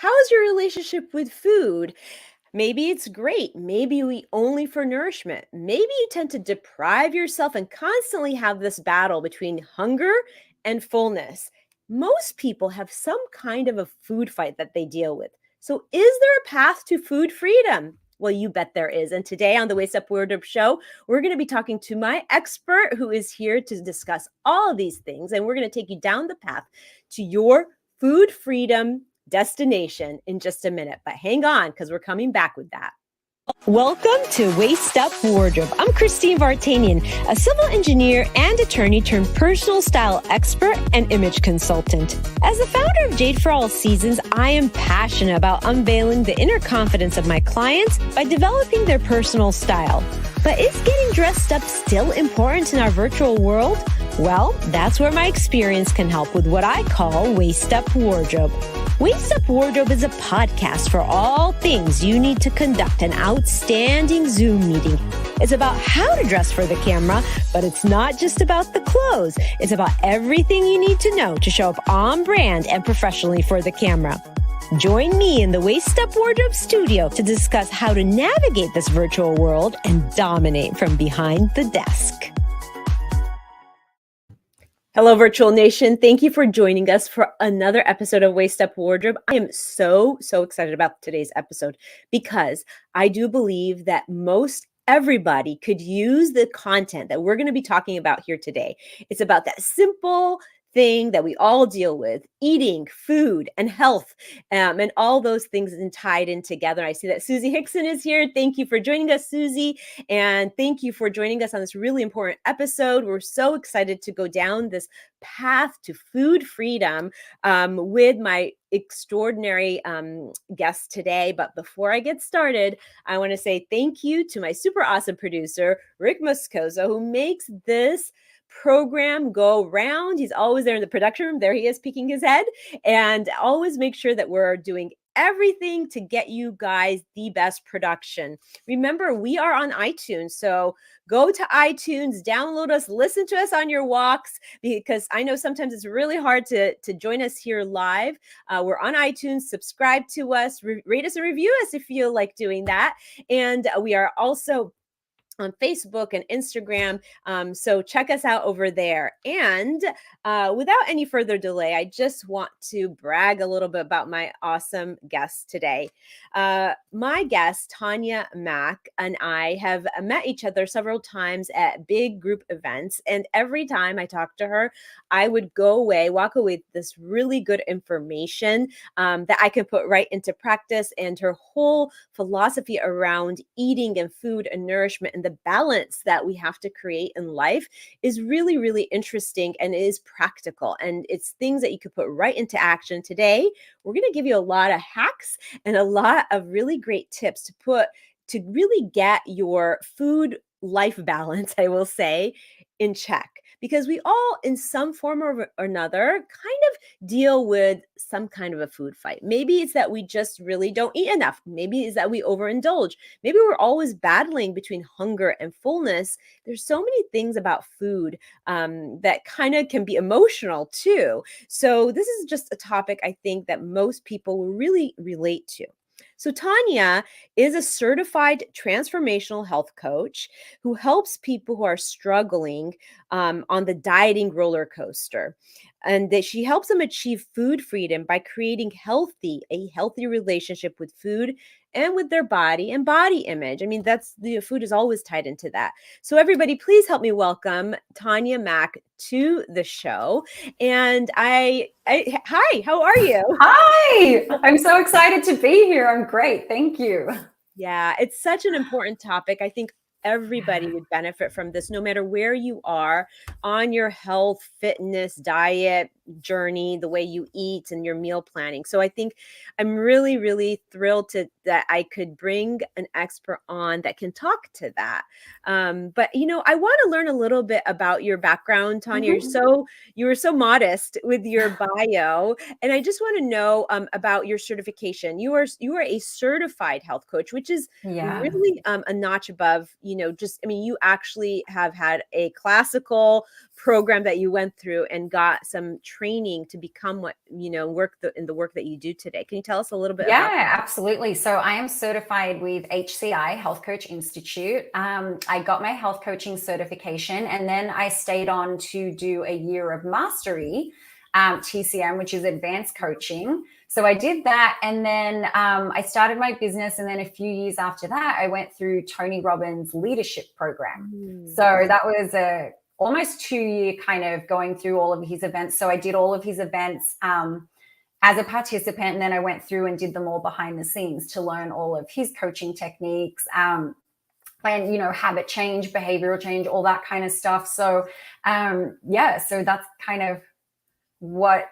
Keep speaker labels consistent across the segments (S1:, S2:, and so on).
S1: How is your relationship with food? Maybe it's great. Maybe you eat only for nourishment. Maybe you tend to deprive yourself and constantly have this battle between hunger and fullness. Most people have some kind of a food fight that they deal with. So, is there a path to food freedom? Well, you bet there is. And today on the Waist Up Wardrobe Show, we're going to be talking to my expert who is here to discuss all of these things. And we're going to take you down the path to your food freedom destination in just a minute. But hang on, because we're coming back with that. Welcome to Waist Up Wardrobe. I'm Christine Vartanian, a civil engineer and attorney turned personal style expert and image consultant. As the founder of Jade for All Seasons, I am passionate about unveiling the inner confidence of my clients by developing their personal style. But is getting dressed up still important in our virtual world? Well, that's where my experience can help with what I call Waist Up Wardrobe. Waist Up Wardrobe is a podcast for all things you need to conduct an outstanding Zoom meeting. It's about how to dress for the camera, but it's not just about the clothes. It's about everything you need to know to show up on brand and professionally for the camera. Join me in the Waist Up Wardrobe studio to discuss how to navigate this virtual world and dominate from behind the desk. Hello, Virtual Nation. Thank you for joining us for another episode of Waist Up Wardrobe. I am so excited about today's episode because I do believe that most everybody could use the content that we're going to be talking about here today. It's about that simple thing that we all deal with: eating, food, and health, and all those things tied in together. I see that Susie Hickson is here. Thank you for joining us, Susie, and thank you for joining us on this really important episode. We're so excited to go down this path to food freedom with my extraordinary guest today. But before I get started, I want to say thank you to my super awesome producer, Rick Moscoso, who makes this program go round. He's always there in the production room. There he is, peeking his head, and always make sure that we're doing everything to get you guys the best production. Remember, we are on iTunes, so go to iTunes, download us, listen to us on your walks, because I know sometimes it's really hard to join us here live. We're on iTunes. Subscribe to us, rate us and review us if you like doing that. And we are also on Facebook and Instagram. So check us out over there. And without any further delay, I just want to brag a little bit about my awesome guest today. My guest, Tanya Mack, and I have met each other several times at big group events. And every time I talk to her, I would walk away with this really good information that I can put right into practice. And her whole philosophy around eating and food and nourishment and the balance that we have to create in life is really, really interesting and is practical. And it's things that you could put right into action. Today, we're going to give you a lot of hacks and a lot of really great tips to really get your food life balance, I will say, in check. Because we all, in some form or another, kind of deal with some kind of a food fight. Maybe it's that we just really don't eat enough. Maybe it's that we overindulge. Maybe we're always battling between hunger and fullness. There's so many things about food that kind of can be emotional too. So this is just a topic I think that most people will really relate to. So Tanya is a certified transformational health coach who helps people who are struggling on the dieting roller coaster. And that she helps them achieve food freedom by creating a healthy relationship with food and with their body and body image. I mean, the food is always tied into that. So everybody, please help me welcome Tanya Mack to the show. And hi, how are you?
S2: Hi, I'm so excited to be here. I'm great. Thank you.
S1: Yeah, it's such an important topic. I think everybody would benefit from this, no matter where you are on your health, fitness, diet journey, the way you eat and your meal planning. So I think I'm really, really thrilled that I could bring an expert on that can talk to that. But I want to learn a little bit about your background, Tanya.
S2: Mm-hmm.
S1: You were so modest with your bio, and I just want to know about your certification. You are a certified health coach, which is really a notch above. You actually have had a classical program that you went through and got some training to become what, in the work that you do today. Can you tell us a little bit about
S2: Yeah,
S1: that?
S2: absolutely. So I am certified with HCI, Health Coach Institute. I got my health coaching certification, and then I stayed on to do a year of mastery, TCM, which is advanced coaching. So I did that, and then I started my business. And then a few years after that, I went through Tony Robbins' leadership program. So that was a almost 2 year kind of going through all of his events. So I did all of his events as a participant, and then I went through and did them all behind the scenes to learn all of his coaching techniques, and habit change, behavioral change, all that kind of stuff. So so that's kind of what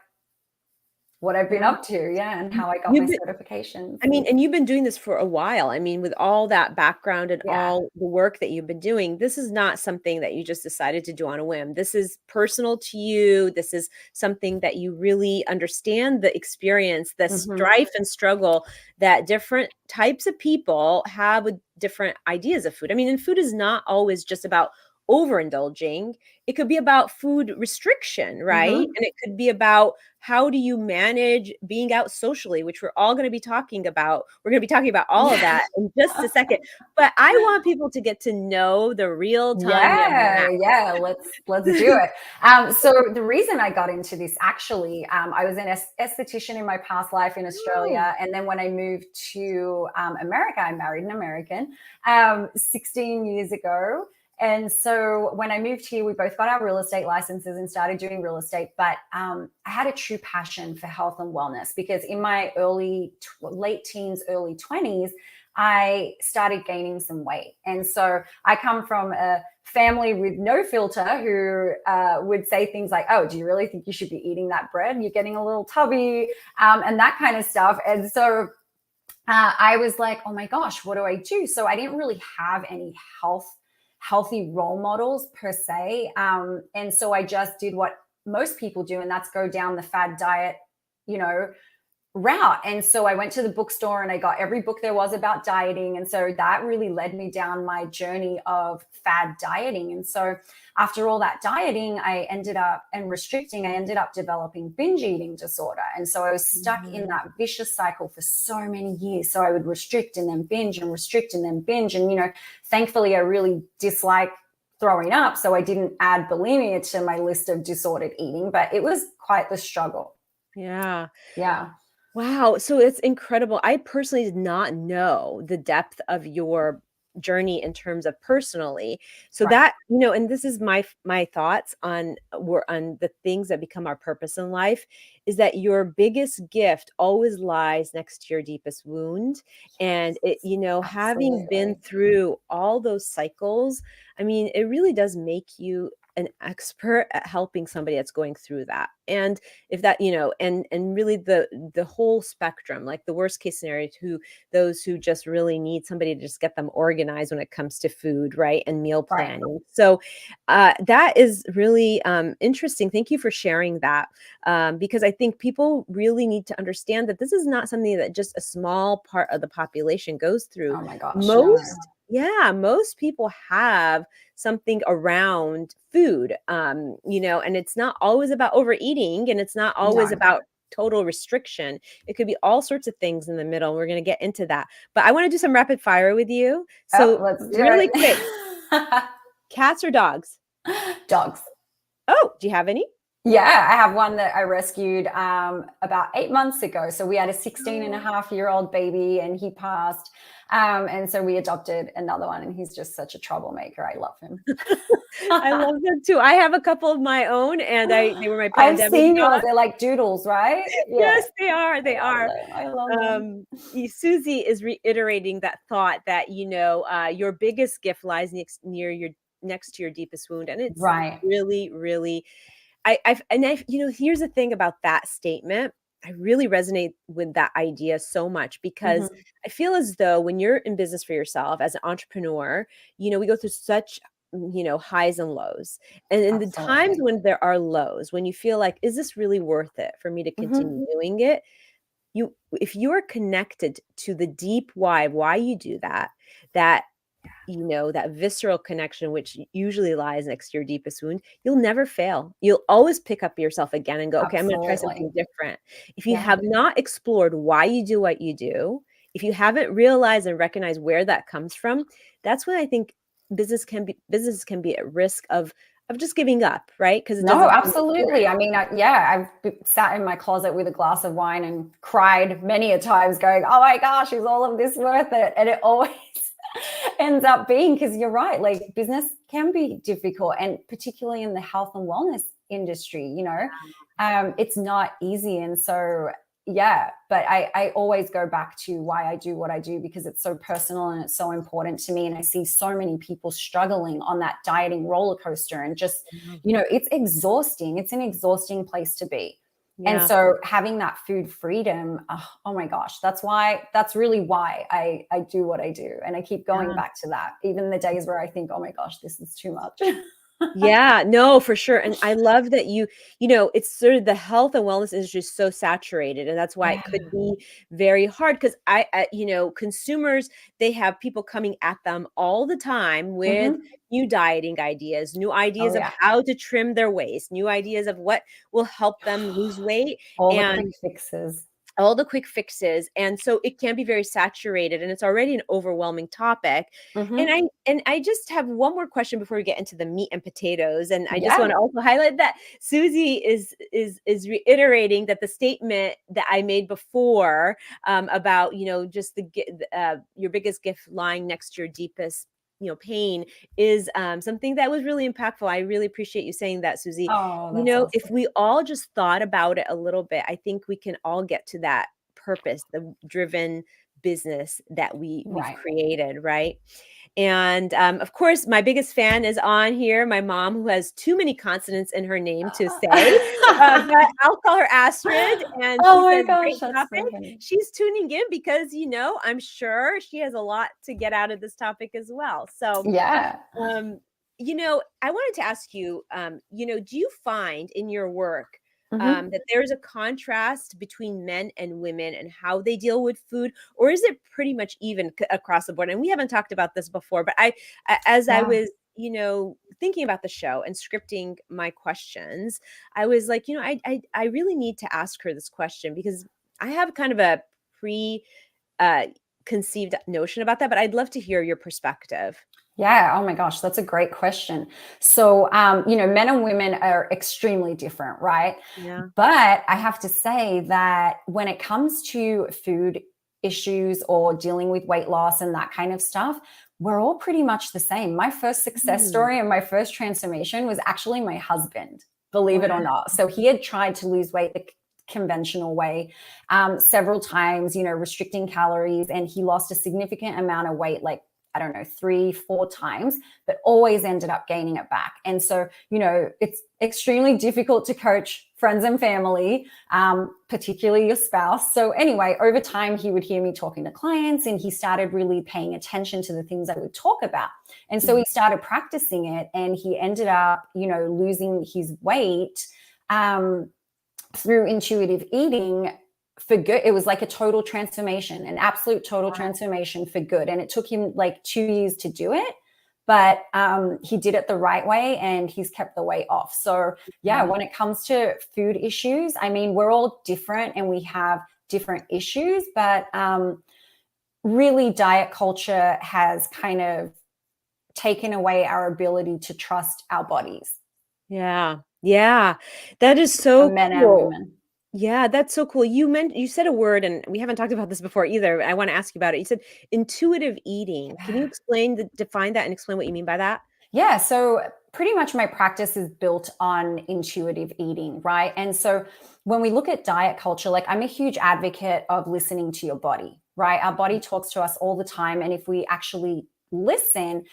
S2: I've been up to, and how I got my
S1: You've been
S2: certifications.
S1: and you've been doing this for a while. I mean, with all that background and
S2: Yeah.
S1: all the work that you've been doing, this is not something that you just decided to do on a whim. This is personal to you. This is something that you really understand the experience, the strife and struggle that different types of people have with different ideas of food. I mean, and food is not always just about overindulging. It could be about food restriction, right? And it could be about how do you manage being out socially, which we're all going to be talking about. We're going to be talking about all of that in just a second. But I want people to get to know the real Tanya Mack.
S2: Yeah, let's do it. So the reason I got into this, actually, I was an esthetician in my past life in Australia, and then when I moved to America, I married an American 16 years ago. And so when I moved here, we both got our real estate licenses and started doing real estate. But I had a true passion for health and wellness, because in my late teens, early 20s, I started gaining some weight. And so I come from a family with no filter who would say things like, oh, do you really think you should be eating that bread? You're getting a little tubby, and that kind of stuff. And so I was like, oh my gosh, what do I do? So I didn't really have any healthy role models per se. And so I just did what most people do, and that's go down the fad diet, route. And so I went to the bookstore and I got every book there was about dieting. And so that really led me down my journey of fad dieting. And so after all that dieting, I ended up developing binge eating disorder. And so I was stuck in that vicious cycle for so many years. So I would restrict and then binge and restrict and then binge. And, thankfully I really dislike throwing up, so I didn't add bulimia to my list of disordered eating, but it was quite the struggle.
S1: Yeah.
S2: Yeah.
S1: Wow. So it's incredible. I personally did not know the depth of your journey in terms of personally. So
S2: Right.
S1: that, and this is my thoughts on the things that become our purpose in life, is that your biggest gift always lies next to your deepest wound. And it, having been
S2: Absolutely.
S1: through all those cycles, I mean, it really does make you an expert at helping somebody that's going through that. And if that, and really the whole spectrum, like the worst case scenario to those who just really need somebody to just get them organized when it comes to food, right? And meal
S2: Right.
S1: planning. So that is really interesting. Thank you for sharing that. Because I think people really need to understand that this is not something that just a small part of the population goes through.
S2: Oh my gosh, no.
S1: Most people have something around food, and it's not always about overeating, and it's not always
S2: No.
S1: about total restriction. It could be all sorts of things in the middle. We're going to get into that. But I want to do some rapid fire with you.
S2: Oh,
S1: So
S2: let's do
S1: really quick,
S2: it.
S1: cats or dogs?
S2: Dogs.
S1: Oh, do you have any?
S2: Yeah, I have one that I rescued about 8 months ago. So we had a 16-and-a-half-year-old baby, and he passed. And so we adopted another one, and he's just such a troublemaker. I love him.
S1: I love them too. I have a couple of my own, and they were my
S2: I've
S1: pandemic
S2: seen yours.
S1: dogs.
S2: They're like doodles, right? Yeah.
S1: Yes, they are. They are.
S2: I love them.
S1: Susie is reiterating that thought that your biggest gift lies next to your deepest wound, and it's
S2: Right.
S1: really, really. Here's the thing about that statement. I really resonate with that idea so much, because I feel as though when you're in business for yourself as an entrepreneur, we go through such highs and lows. And in the times
S2: Absolutely.
S1: when there are lows, when you feel like, is this really worth it for me to continue doing it? If you're connected to the deep why you do that that visceral connection, which usually lies next to your deepest wound, you'll never fail. You'll always pick up yourself again and go, okay, I'm going to try something
S2: Absolutely.
S1: different. If you
S2: Yeah.
S1: have not explored why you do what you do, if you haven't realized and recognized where that comes from, that's when I think business can be at risk of just giving up, right? Because it
S2: No,
S1: doesn't feel
S2: absolutely.
S1: good.
S2: I mean, I've sat in my closet with a glass of wine and cried many a times going, oh my gosh, is all of this worth it? And it always ends up being, because you're right, like business can be difficult, and particularly in the health and wellness industry, it's not easy. And so, yeah, but I always go back to why I do what I do, because it's so personal and it's so important to me. And I see so many people struggling on that dieting roller coaster, and just, it's exhausting. It's an exhausting place to be. And
S1: Yeah.
S2: so having that food freedom, oh my gosh, that's really why I do what I do. And I keep going
S1: Yeah.
S2: back to that, even the days where I think, oh my gosh, this is too much.
S1: Yeah, no, for sure. And I love that it's sort of the health and wellness industry is so saturated. And that's why
S2: Yeah.
S1: it could be very hard because consumers, they have people coming at them all the time with
S2: Mm-hmm.
S1: new dieting ideas, new
S2: Oh
S1: ideas of
S2: yeah.
S1: how to trim their waist, new ideas of what will help them lose weight.
S2: All the
S1: And
S2: quick fixes.
S1: all the quick fixes, and so it can be very saturated, and it's already an overwhelming topic. and
S2: Mm-hmm.
S1: i and I just have one more question before we get into the meat and potatoes, and I just want
S2: Yeah.
S1: to also highlight that Susie is reiterating that the statement that I made before, about just your biggest gift lying next to your deepest pain, is something that was really impactful. I really appreciate you saying that, Susie.
S2: Oh, that's
S1: If
S2: awesome.
S1: we all just thought about it a little bit, I think we can all get to that purpose, the driven business that we've
S2: Right.
S1: created, right? And of course, my biggest fan is on here, my mom, who has too many consonants in her name to say, but I'll call her Astrid. And
S2: Oh
S1: she
S2: my
S1: says,
S2: gosh,
S1: great
S2: that's
S1: topic.
S2: so funny.
S1: She's tuning in because, I'm sure she has a lot to get out of this topic as well. So,
S2: Yeah.
S1: um, I wanted to ask you, do you find in your work
S2: Mm-hmm.
S1: that there's a contrast between men and women and how they deal with food, or is it pretty much even across the board? And we haven't talked about this before, but as I
S2: Yeah.
S1: was, thinking about the show and scripting my questions, I was like, I really need to ask her this question because I have kind of a pre conceived notion about that, but I'd love to hear your perspective.
S2: Yeah. Oh my gosh, that's a great question. So, men and women are extremely different, right?
S1: Yeah.
S2: But I have to say that when it comes to food issues or dealing with weight loss and that kind of stuff, we're all pretty much the same. My first success
S1: Mm.
S2: story and my first transformation was actually my husband, believe it or
S1: Wow.
S2: not. So he had tried to lose weight the conventional way several times, restricting calories, and he lost a significant amount of weight, like I don't know, 3, 4 times, but always ended up gaining it back. And so, it's extremely difficult to coach friends and family, particularly your spouse. So anyway, over time, he would hear me talking to clients, and he started really paying attention to the things I would talk about. And so
S1: Mhm.
S2: he started practicing it, and he ended up, losing his weight through intuitive eating for good. It was like a total transformation, an absolute total transformation for good. And it took him like 2 years to do it, but he did it the right way, and he's kept the weight off. So yeah,
S1: Wow.
S2: when it comes to food issues, I mean, we're all different and we have different issues, but really diet culture has kind of taken away our ability to trust our bodies,
S1: Yeah. Yeah. That is
S2: for
S1: so
S2: men and
S1: cool.
S2: women.
S1: Yeah, that's so cool. You said a word, and we haven't talked about this before either. I want to ask you about it. You said intuitive eating. Can you define that and explain what you mean by that?
S2: Yeah, so pretty much my practice is built on intuitive eating, right? And so when we look at diet culture, like I'm a huge advocate of listening to your body, right? Our body talks to us all the time. And if we actually listen,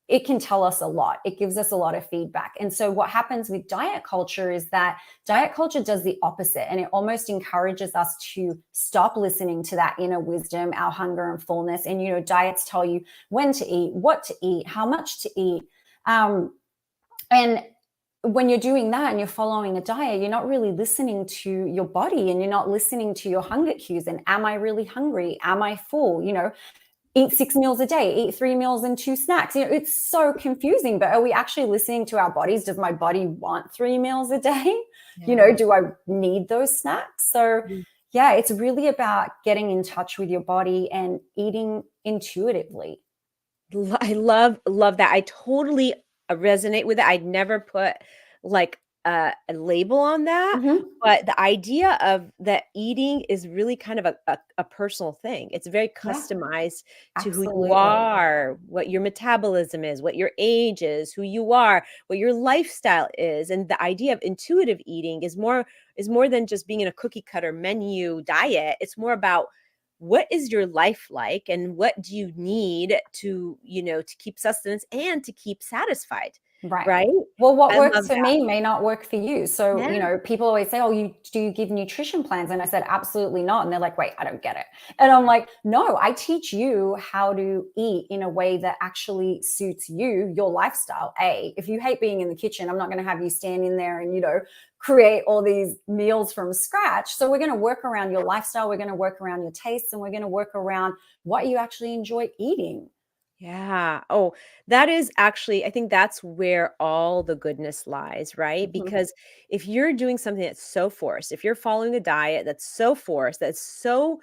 S2: it can tell us a lot. It gives us a lot of feedback. And so what happens with diet culture is that diet culture does the opposite, and it almost encourages us to stop listening to that inner wisdom, our hunger and fullness. And, diets tell you when to eat, what to eat, how much to eat. And when you're doing that and you're following a diet, you're not really listening to your body, and you're not listening to your hunger cues. And am I really hungry? Am I full? eat 6 meals a day, eat 3 meals and 2 snacks. It's so confusing, but are we actually listening to our bodies? Does my body want 3 meals a day?
S1: Yeah.
S2: Do I need those snacks? So yeah, it's really about getting in touch with your body and eating intuitively.
S1: I love that. I totally resonate with it. I'd never put like a label on that,
S2: Mhm.
S1: but the idea of that eating is really kind of a personal thing. It's very
S2: Yeah,
S1: customized to who you
S2: absolutely.
S1: are, what your metabolism is, what your age is, who you are, what your lifestyle is. And the idea of intuitive eating is more than just being in a cookie cutter menu diet. It's more about what is your life like and what do you need to keep sustenance and to keep satisfied,
S2: Right.
S1: right?
S2: Well, what
S1: I
S2: works
S1: love
S2: for
S1: that.
S2: me may not work for you. So,
S1: Yeah.
S2: people always say, "Oh, you give nutrition plans?" And I said, "Absolutely not." And they're like, "Wait, I don't get it." And I'm like, "No, I teach you how to eat in a way that actually suits you, your lifestyle. If you hate being in the kitchen, I'm not going to have you stand in there and, create all these meals from scratch. So we're going to work around your lifestyle, we're going to work around your tastes, and we're going to work around what you actually enjoy eating."
S1: Yeah. Oh, that is actually, I think that's where all the goodness lies, right?
S2: Mhm.
S1: Because if you're doing something that's so forced, if you're following a diet that's so forced, that's so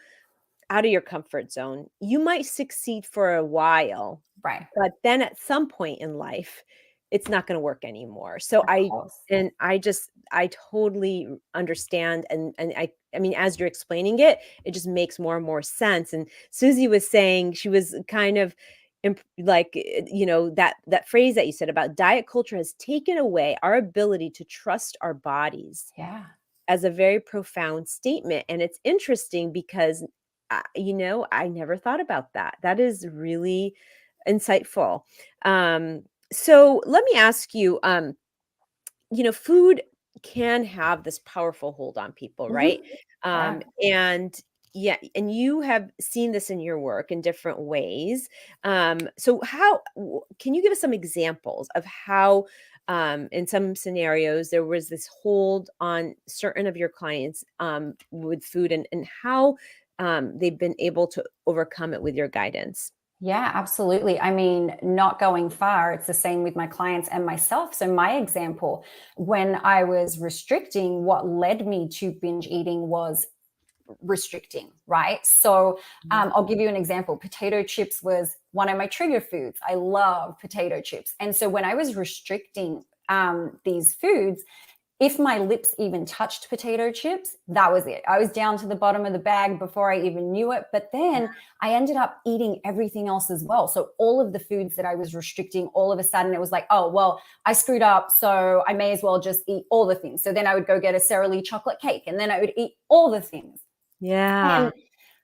S1: out of your comfort zone, you might succeed for a while,
S2: Right.
S1: but then at some point in life, it's not gonna work anymore. So
S2: Of
S1: I
S2: course.
S1: and I just I totally understand, and I mean, as you're explaining it, it just makes more and more sense. And Susie was saying she was kind of like, that phrase that you said about diet culture has taken away our ability to trust our bodies
S2: Yeah.
S1: as a very profound statement. And it's interesting because, I never thought about that. That is really insightful. So let me ask you, food can have this powerful hold on people, right?
S2: Mhm. Yeah.
S1: And yeah, and you have seen this in your work in different ways. So can you give us some examples of how, in some scenarios, there was this hold on certain of your clients, with food, and how, they've been able to overcome it with your guidance?
S2: Yeah, absolutely. I mean, not going far, it's the same with my clients and myself. So, my example, when I was restricting, what led me to binge eating was restricting, right? So,
S1: Mhm.
S2: I'll give you an example. Potato chips was one of my trigger foods. I love potato chips. And so, when I was restricting these foods, if my lips even touched potato chips, that was it. I was down to the bottom of the bag before I even knew it. But then I ended up eating everything else as well. So all of the foods that I was restricting, all of a sudden it was like, oh, well, I screwed up. So I may as well just eat all the things. So then I would go get a Sara Lee chocolate cake and then I would eat all the things.
S1: Yeah.
S2: And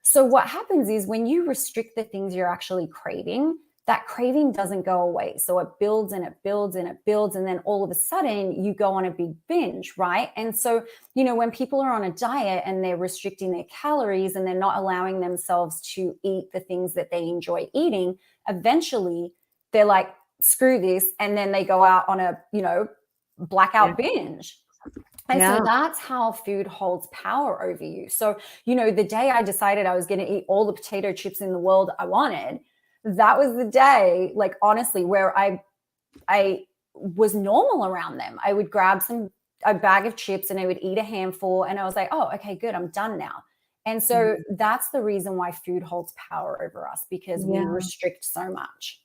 S2: so what happens is when you restrict the things you're actually craving, that craving doesn't go away. So it builds and it builds and it builds. And then all of a sudden you go on a big binge, right? And so, when people are on a diet and they're restricting their calories and they're not allowing themselves to eat the things that they enjoy eating, eventually they're like, screw this. And then they go out on a,
S1: Yeah.
S2: blackout binge. And so
S1: Yeah.
S2: that's how food holds power over you. So, the day I decided I was going to eat all the potato chips in the world I wanted, that was the day, like honestly, where I was normal around them. I would grab a bag of chips and I would eat a handful and I was like, "Oh, okay, good. I'm done now." And so
S1: Mhm.
S2: that's the reason why food holds power over us because we
S1: Yeah.
S2: restrict so much.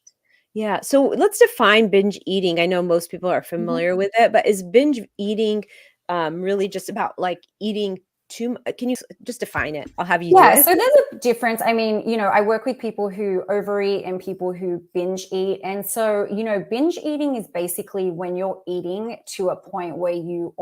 S1: Yeah. So let's define binge eating. I know most people are
S2: Mhm.
S1: familiar with it, but is binge eating, really just about like eating can you just define it? I'll have you do
S2: Yeah,
S1: it.
S2: so there's a difference. I mean, I work with people who overeat and people who binge eat. And so, binge eating is basically when you're eating to a point where you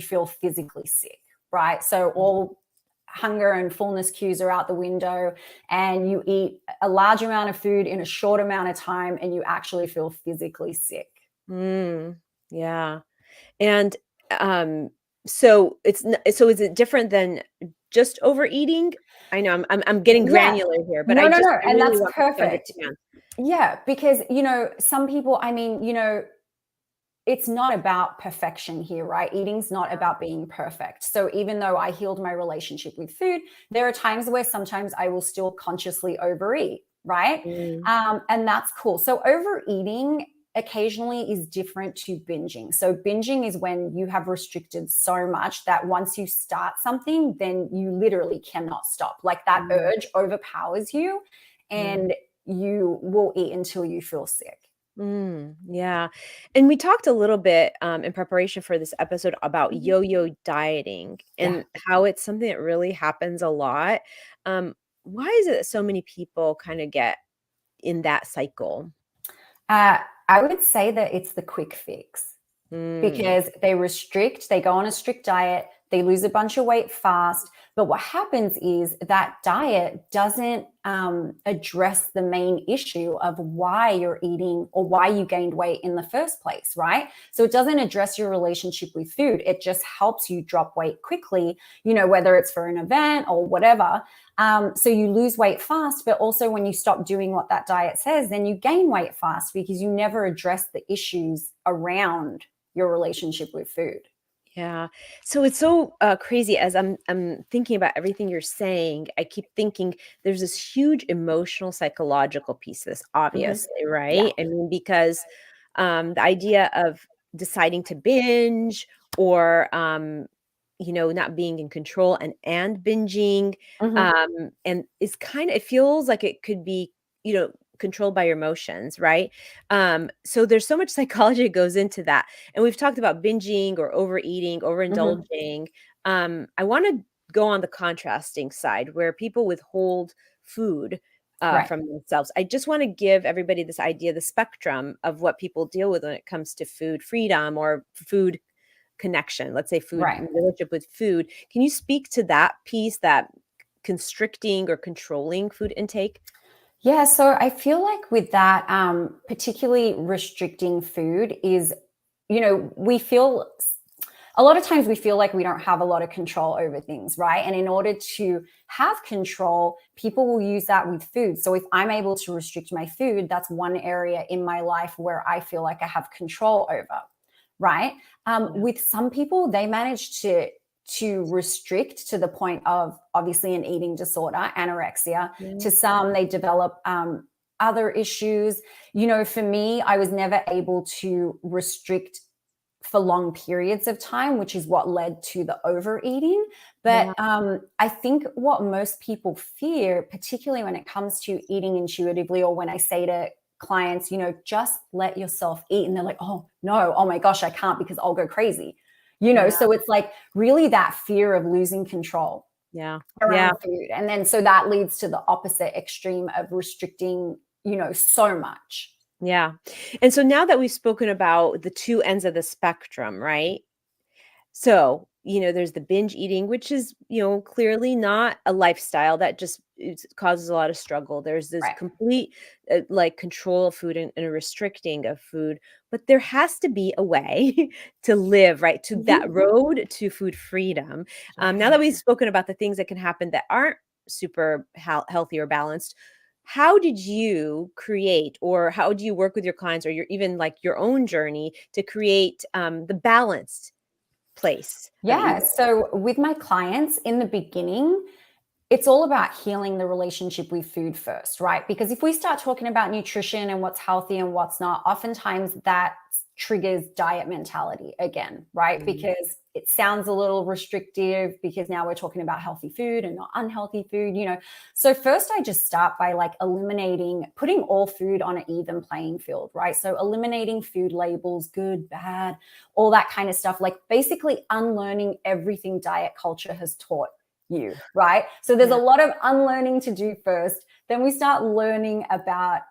S2: feel physically sick, right? So all hunger and fullness cues are out the window and you eat a large amount of food in a short amount of time and you actually feel physically sick.
S1: Mm, yeah. And, um, so is it different than just overeating? I know I'm getting
S2: Yeah.
S1: granular here, but
S2: No, no, no.
S1: I
S2: And
S1: really
S2: that's
S1: want people to
S2: perfect.
S1: understand.
S2: Yeah, because some people, I mean, it's not about perfection here, right? Eating's not about being perfect. So even though I healed my relationship with food, there are times where sometimes I will still consciously overeat. right?
S1: Mm.
S2: And that's cool. So overeating occasionally is different to binging. So binging is when you have restricted so much that once you start something, then you literally cannot stop. Like that
S1: Mm.
S2: urge overpowers you
S1: Yeah.
S2: and you will eat until you feel sick.
S1: Yeah. And we talked a little bit in preparation for this episode about
S2: Mhm.
S1: yo-yo dieting
S2: Yeah.
S1: and how it's something that really happens a lot. Um, why is it that so many people kind of get in that cycle?
S2: Uh, I would say that it's the quick fix.
S1: Mm.
S2: Because they restrict, they go on a strict diet, they lose a bunch of weight fast. But what happens is that diet doesn't address the main issue of why you're eating or why you gained weight in the first place, right? So it doesn't address your relationship with food. It just helps you drop weight quickly, whether it's for an event or whatever. So you lose weight fast, but also when you stop doing what that diet says, then you gain weight fast because you never address the issues around your relationship with food.
S1: Yeah. So it's so crazy as I'm thinking about everything you're saying. I keep thinking there's this huge emotional psychological piece to this,
S2: Mm-hmm.
S1: obviously,
S2: Yeah.
S1: right? I mean, because the idea of deciding to binge or not being in control and binging
S2: Mm-hmm.
S1: and it's kind of it feels like it could be you know controlled by your emotions, right? So there's so much psychology that goes into that, and we've talked about binging or overeating,
S2: Mm-hmm.
S1: overindulging. I want to go on the contrasting side where people withhold food
S2: Right.
S1: from themselves. I just want to give everybody this idea, the spectrum of what people deal with when it comes to food freedom or food connection. Let's say food
S2: Right.
S1: relationship with food. Can you speak to that piece, that constricting or controlling food intake?
S2: Yeah. So I feel like with that, particularly restricting food is, we feel a lot of times we feel like we don't have a lot of control over things, right? And in order to have control, people will use that with food. So if I'm able to restrict my food, that's one area in my life where I feel like I have control over, right?
S1: Yeah.
S2: With some people, they manage to restrict to the point of obviously an eating disorder, anorexia. To
S1: Yeah.
S2: some, they develop other issues. For me, I was never able to restrict for long periods of time, which is what led to the overeating. But
S1: Yeah.
S2: I think what most people fear, particularly when it comes to eating intuitively, or when I say to clients, just let yourself eat. And they're like, oh, no, oh my gosh, I can't because I'll go crazy.
S1: Yeah.
S2: So it's like really that fear of losing control
S1: Yeah. Yeah.
S2: around food. And then so that leads to the opposite extreme of restricting, so much.
S1: Yeah. And so now that we've spoken about the two ends of the spectrum, right? So, there's the binge eating, which is, clearly not a lifestyle that just causes a lot of struggle. There's this
S2: Right.
S1: complete like control of food and a restricting of food, but there has to be a way to live, right? To
S2: Mhm.
S1: that road to food freedom. Now
S2: Yeah.
S1: that we've spoken about the things that can happen that aren't super healthy or balanced, how did you create or how do you work with your clients or your even like your own journey to create the balanced place of
S2: Yeah.
S1: eating?
S2: So with my clients in the beginning, it's all about healing the relationship with food first, right? Because if we start talking about nutrition and what's healthy and what's not, oftentimes that triggers diet mentality again, right?
S1: Mm.
S2: Because it sounds a little restrictive because now we're talking about healthy food and not unhealthy food. So first I just start by like putting all food on an even playing field, right? So eliminating food labels, good, bad, all that kind of stuff, like basically unlearning everything diet culture has taught you, right? So there's a
S1: Yeah.
S2: lot of unlearning to do first. Then we start learning about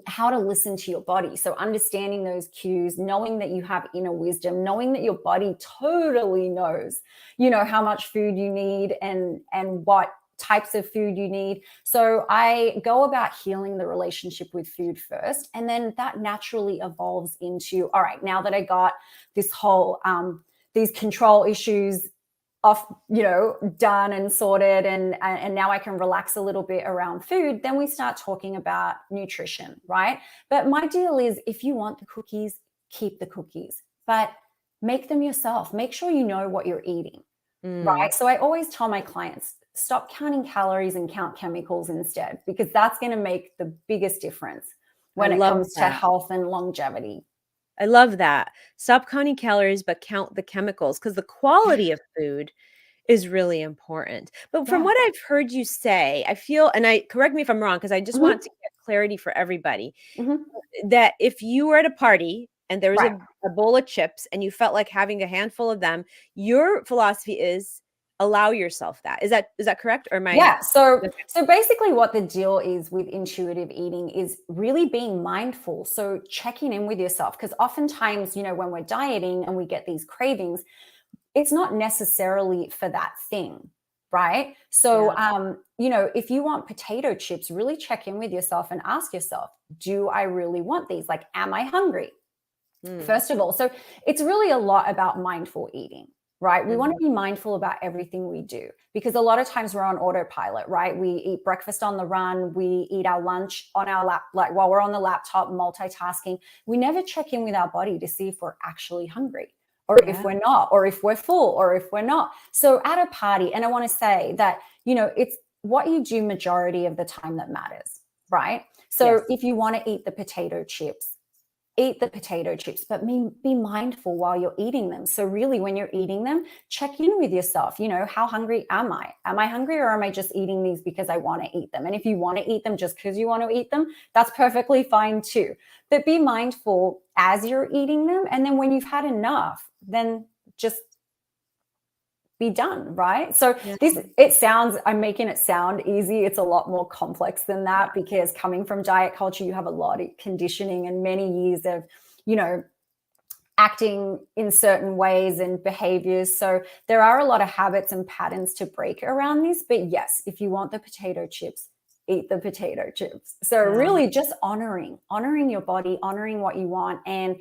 S2: how to listen to your body. So understanding those cues, knowing that you have inner wisdom, knowing that your body totally knows, how much food you need and what types of food you need. So I go about healing the relationship with food first, and then that naturally evolves into, all right, now that I got this whole these control issues off, done and sorted, and now I can relax a little bit around food, then we start talking about nutrition, right? But my deal is, if you want the cookies, keep the cookies, but make them yourself. Make sure you know what you're eating,
S1: Mm.
S2: right? So I always tell my clients, stop counting calories and count chemicals instead, because that's going to make the biggest difference
S1: I
S2: when it
S1: love
S2: comes to
S1: that.
S2: health and longevity.
S1: I love that. Stop counting calories, but count the chemicals, because the quality of food is really important. But from
S2: Yeah.
S1: what I've heard you say, I feel, and I correct me if I'm wrong, because I just want
S2: Hmm.
S1: to get clarity for everybody,
S2: Hmm.
S1: that if you were at a party and there was
S2: Right.
S1: a bowl of chips and you felt like having a handful of them, your philosophy is allow yourself that. Is that correct? Or am I
S2: Yeah. So
S1: okay.
S2: so basically what the deal is with intuitive eating is really being mindful. So checking in with yourself, because oftentimes, when we're dieting and we get these cravings, it's not necessarily for that thing, right? So
S1: Yeah.
S2: if you want potato chips, really check in with yourself and ask yourself, do I really want these? Like, am I hungry?
S1: Mm,
S2: First of all. So it's really a lot about mindful eating, right? We want
S1: mhm.
S2: to be mindful about everything we do, because a lot of times we're on autopilot, right? We eat breakfast on the run, we eat our lunch on our lap, like while we're on the laptop, multitasking. We never check in with our body to see if we're actually hungry, or if
S1: Yeah.
S2: we're not, or if we're full, or if we're not. So at a party, and I want to say that, it's what you do majority of the time that matters, right? So
S1: Yes.
S2: if you want to eat the potato chips, eat the potato chips, but be mindful while you're eating them. So really, when you're eating them, check in with yourself. How hungry am I? Am I hungry, or am I just eating these because I want to eat them? And if you want to eat them just because you want to eat them, that's perfectly fine too. But be mindful as you're eating them. And then when you've had enough, then just be done, right? So
S1: Yeah.
S2: I'm making it sound easy. It's a lot more complex than
S1: Yeah.
S2: that, because coming from diet culture, you have a lot of conditioning and many years of, you know, acting in certain ways and behaviors. So there are a lot of habits and patterns to break around this. But yes, if you want the potato chips, eat the potato chips. So
S1: Yeah.
S2: really just honoring your body, honoring what you want. And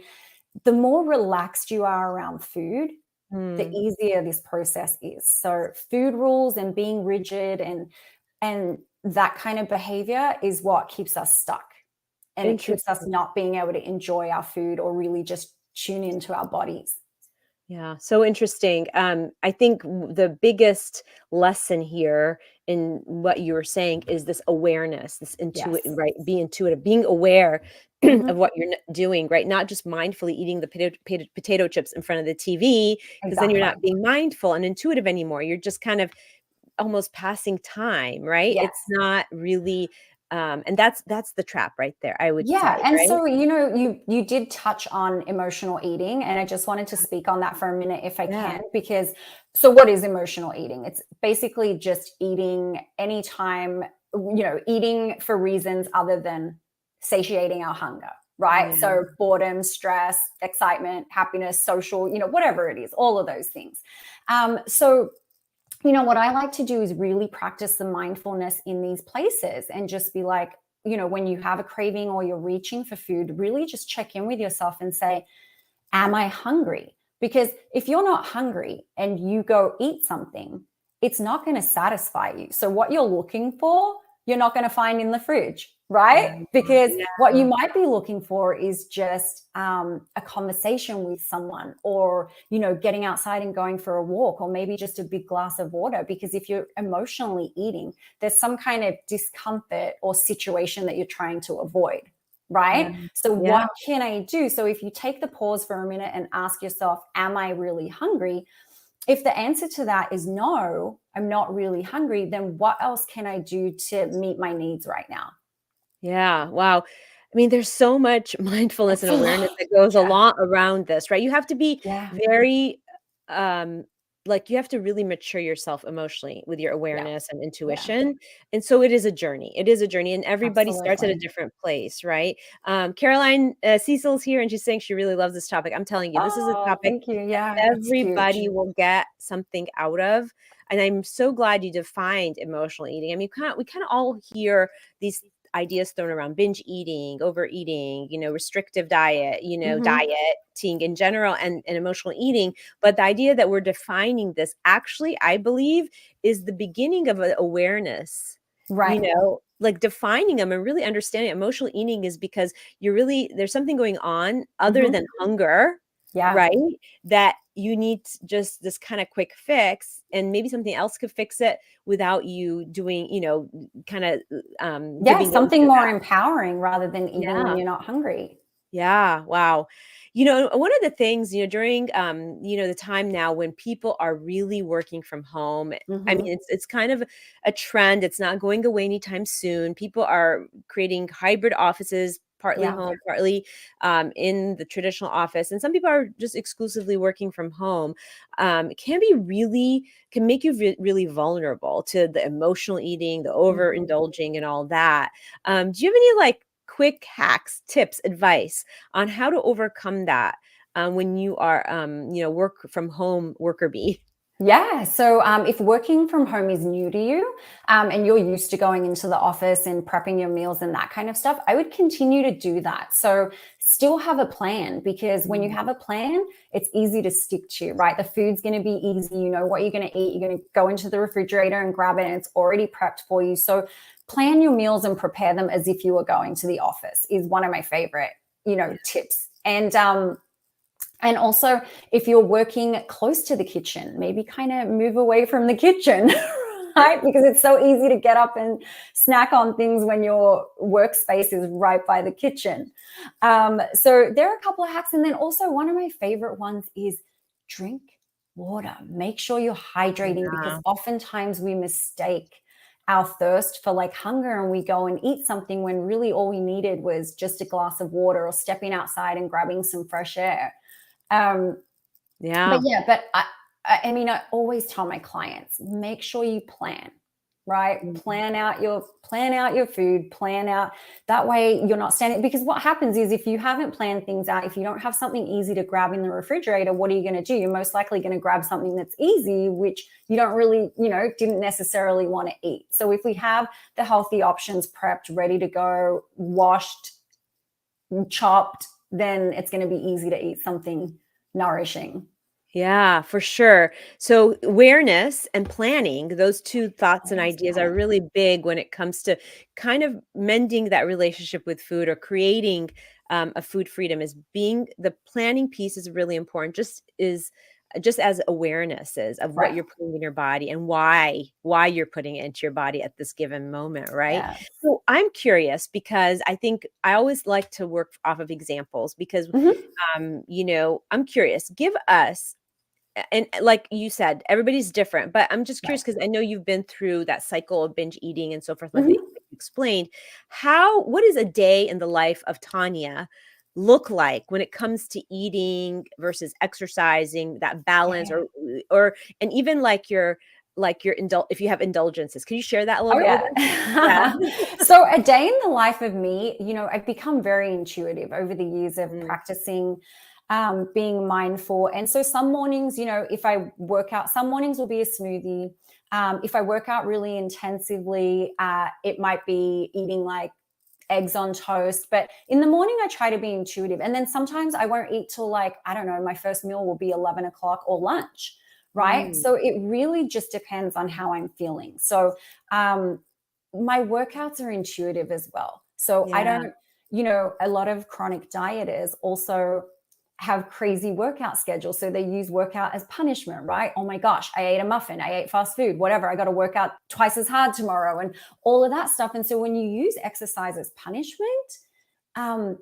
S2: the more relaxed you are around food, the
S1: Mm,
S2: easier this process is. So food rules and being rigid and that kind of behavior is what keeps us stuck. And it keeps us
S1: interesting.
S2: not being able to enjoy our food or really just tune into our bodies.
S1: Yeah, so interesting. I think the biggest lesson here in what you were saying is this awareness, this intuitive,
S2: Yes.
S1: right? Be intuitive, being aware of
S2: Mhm.
S1: what you're doing, right? Not just mindfully eating the potato chips in front of the TV, because then you're
S2: Exactly.
S1: not being mindful and intuitive anymore. You're just kind of almost passing time, right?
S2: Yes.
S1: It's not really, and that's the trap right there, I would
S2: Yeah,
S1: say,
S2: and
S1: right?
S2: so you did touch on emotional eating, and I just wanted to speak on that for a minute if I
S1: Yeah.
S2: can, because so what is emotional eating? It's basically just eating anytime, eating for reasons other than satiating our hunger, right?
S1: Yeah.
S2: So boredom, stress, excitement, happiness, social, whatever it is, all of those things. So what I like to do is really practice the mindfulness in these places and just be like, when you have a craving or you're reaching for food, really just check in with yourself and say, am I hungry? Because if you're not hungry and you go eat something, it's not going to satisfy you. So what you're looking for, you're not going to find in the fridge, right?
S1: Yeah.
S2: Because what you
S1: Yeah.
S2: might be looking for is just a conversation with someone, or getting outside and going for a walk, or maybe just a big glass of water. Because if you're emotionally eating, there's some kind of discomfort or situation that you're trying to avoid,
S1: Yeah.
S2: right? So
S1: Yeah.
S2: what can I do? So if you take the pause for a minute and ask yourself, am I really hungry? If the answer to that is no, I'm not really hungry, then what else can I do to meet my needs right now?
S1: Yeah, wow. I mean, there's so much mindfulness
S2: It's
S1: and
S2: a
S1: awareness
S2: lot.
S1: that goes
S2: Yeah.
S1: along around this, right? You have to be
S2: Yeah.
S1: very, um, like, you have to really mature yourself emotionally with your
S2: Yeah.
S1: awareness and
S2: Yeah.
S1: intuition, and so it is a journey. It is a journey, and everybody starts at a
S2: Absolutely.
S1: different place, right? Caroline, Cecil's here, and she's saying she really loves this topic. I'm telling you, this is a
S2: Oh,
S1: topic
S2: thank you. Yeah,
S1: that
S2: it's huge.
S1: everybody will get something out of, and I'm so glad you defined emotional eating. I mean, we kinda all hear these ideas thrown around: binge eating, overeating, restrictive diet,
S2: Hmm.
S1: dieting in general, and emotional eating. But the idea that we're defining this actually, I believe, is the beginning of an awareness,
S2: Right.
S1: like defining them and really understanding emotional eating is because there's something going on other
S2: Hmm.
S1: than hunger,
S2: Yeah.
S1: right? That you need just this kind of quick fix, and maybe something else could fix it without you doing, kind of
S2: Yeah,
S1: giving into
S2: something more
S1: that.
S2: empowering rather than eating when
S1: Yeah.
S2: you're not hungry.
S1: Yeah, wow. One of the things, during the time now when people are really working from home, I mean,
S2: Mhm.
S1: it's kind of a trend. It's not going away anytime soon. People are creating hybrid offices, partly
S2: Yeah.
S1: home, partly in the traditional office, and some people are just exclusively working from home. It can make you really vulnerable to the emotional eating, the
S2: Mhm.
S1: overindulging, and all that. Do you have any like quick hacks, tips, advice on how to overcome that, when you are, work from home worker bee?
S2: Yeah. So if working from home is new to you, and you're used to going into the office and prepping your meals and that kind of stuff, I would continue to do that. So still have a plan, because when you
S1: Mm,
S2: have a plan, it's easy to stick to, right? The food's going to be easy. You know what you're going to eat. You're going to go into the refrigerator and grab it, and it's already prepped for you. So plan your meals and prepare them as if you were going to the office is one of my favorite,
S1: yeah.
S2: tips. And also, if you're working close to the kitchen, maybe kind of move away from the kitchen, right? Because it's so easy to get up and snack on things when your workspace is right by the kitchen. So there are a couple of hacks. And then also, one of my favorite ones is drink water. Make sure you're hydrating, because
S1: Yeah.
S2: oftentimes we mistake our thirst for like hunger, and we go and eat something when really all we needed was just a glass of water or stepping outside and grabbing some fresh air. Um, but
S1: Yeah.
S2: yeah, but I mean, I always tell my clients, make sure you plan, right?
S1: Mhm.
S2: Plan out your food, plan out that way you're not standing, because what happens is if you haven't planned things out, if you don't have something easy to grab in the refrigerator, what are you going to do? You're most likely going to grab something that's easy, which you don't really, didn't necessarily want to eat. So if we have the healthy options prepped, ready to go, washed, chopped, then it's going to be easy to eat something nourishing.
S1: Yeah, for sure. So awareness and planning, those two thoughts and
S2: Always
S1: ideas are
S2: plan.
S1: really big when it comes to kind of mending that relationship with food, or creating a food freedom. Is being the planning piece is really important. Just as awareness is of what
S2: Right.
S1: you're putting in your body, and why you're putting it into your body at this given moment, right?
S2: Yeah.
S1: So I'm curious, because I think I always like to work off of examples, because
S2: Mhm.
S1: I'm curious. Give us, and like you said, everybody's different, but I'm just
S2: Right.
S1: curious because I know you've been through that cycle of binge eating and so forth, like
S2: Mhm.
S1: you explained. What does a day in the life of Tanya look like when it comes to eating versus exercising, that balance,
S2: Yeah.
S1: or and even if you have indulgences, can you share that a little
S2: Oh,
S1: bit with us? Yeah.
S2: yeah. So a day in the life of me, I've become very intuitive over the years of
S1: Mm,
S2: practicing being mindful. And so some mornings, if I work out, some mornings will be a smoothie. If I work out really intensively, it might be eating like eggs on toast. But in the morning, I try to be intuitive. And then sometimes I won't eat till like, I don't know, my first meal will be 11 o'clock or lunch. Right.
S1: mm,
S2: So it really just depends on how I'm feeling. So um, my workouts are intuitive as well. So I
S1: yeah.
S2: don't, a lot of chronic dieters also have crazy workout schedules. So they use workout as punishment, right? Oh my gosh, I ate a muffin, I ate fast food, whatever. I got to work out twice as hard tomorrow and all of that stuff. And so when you use exercise as punishment, um,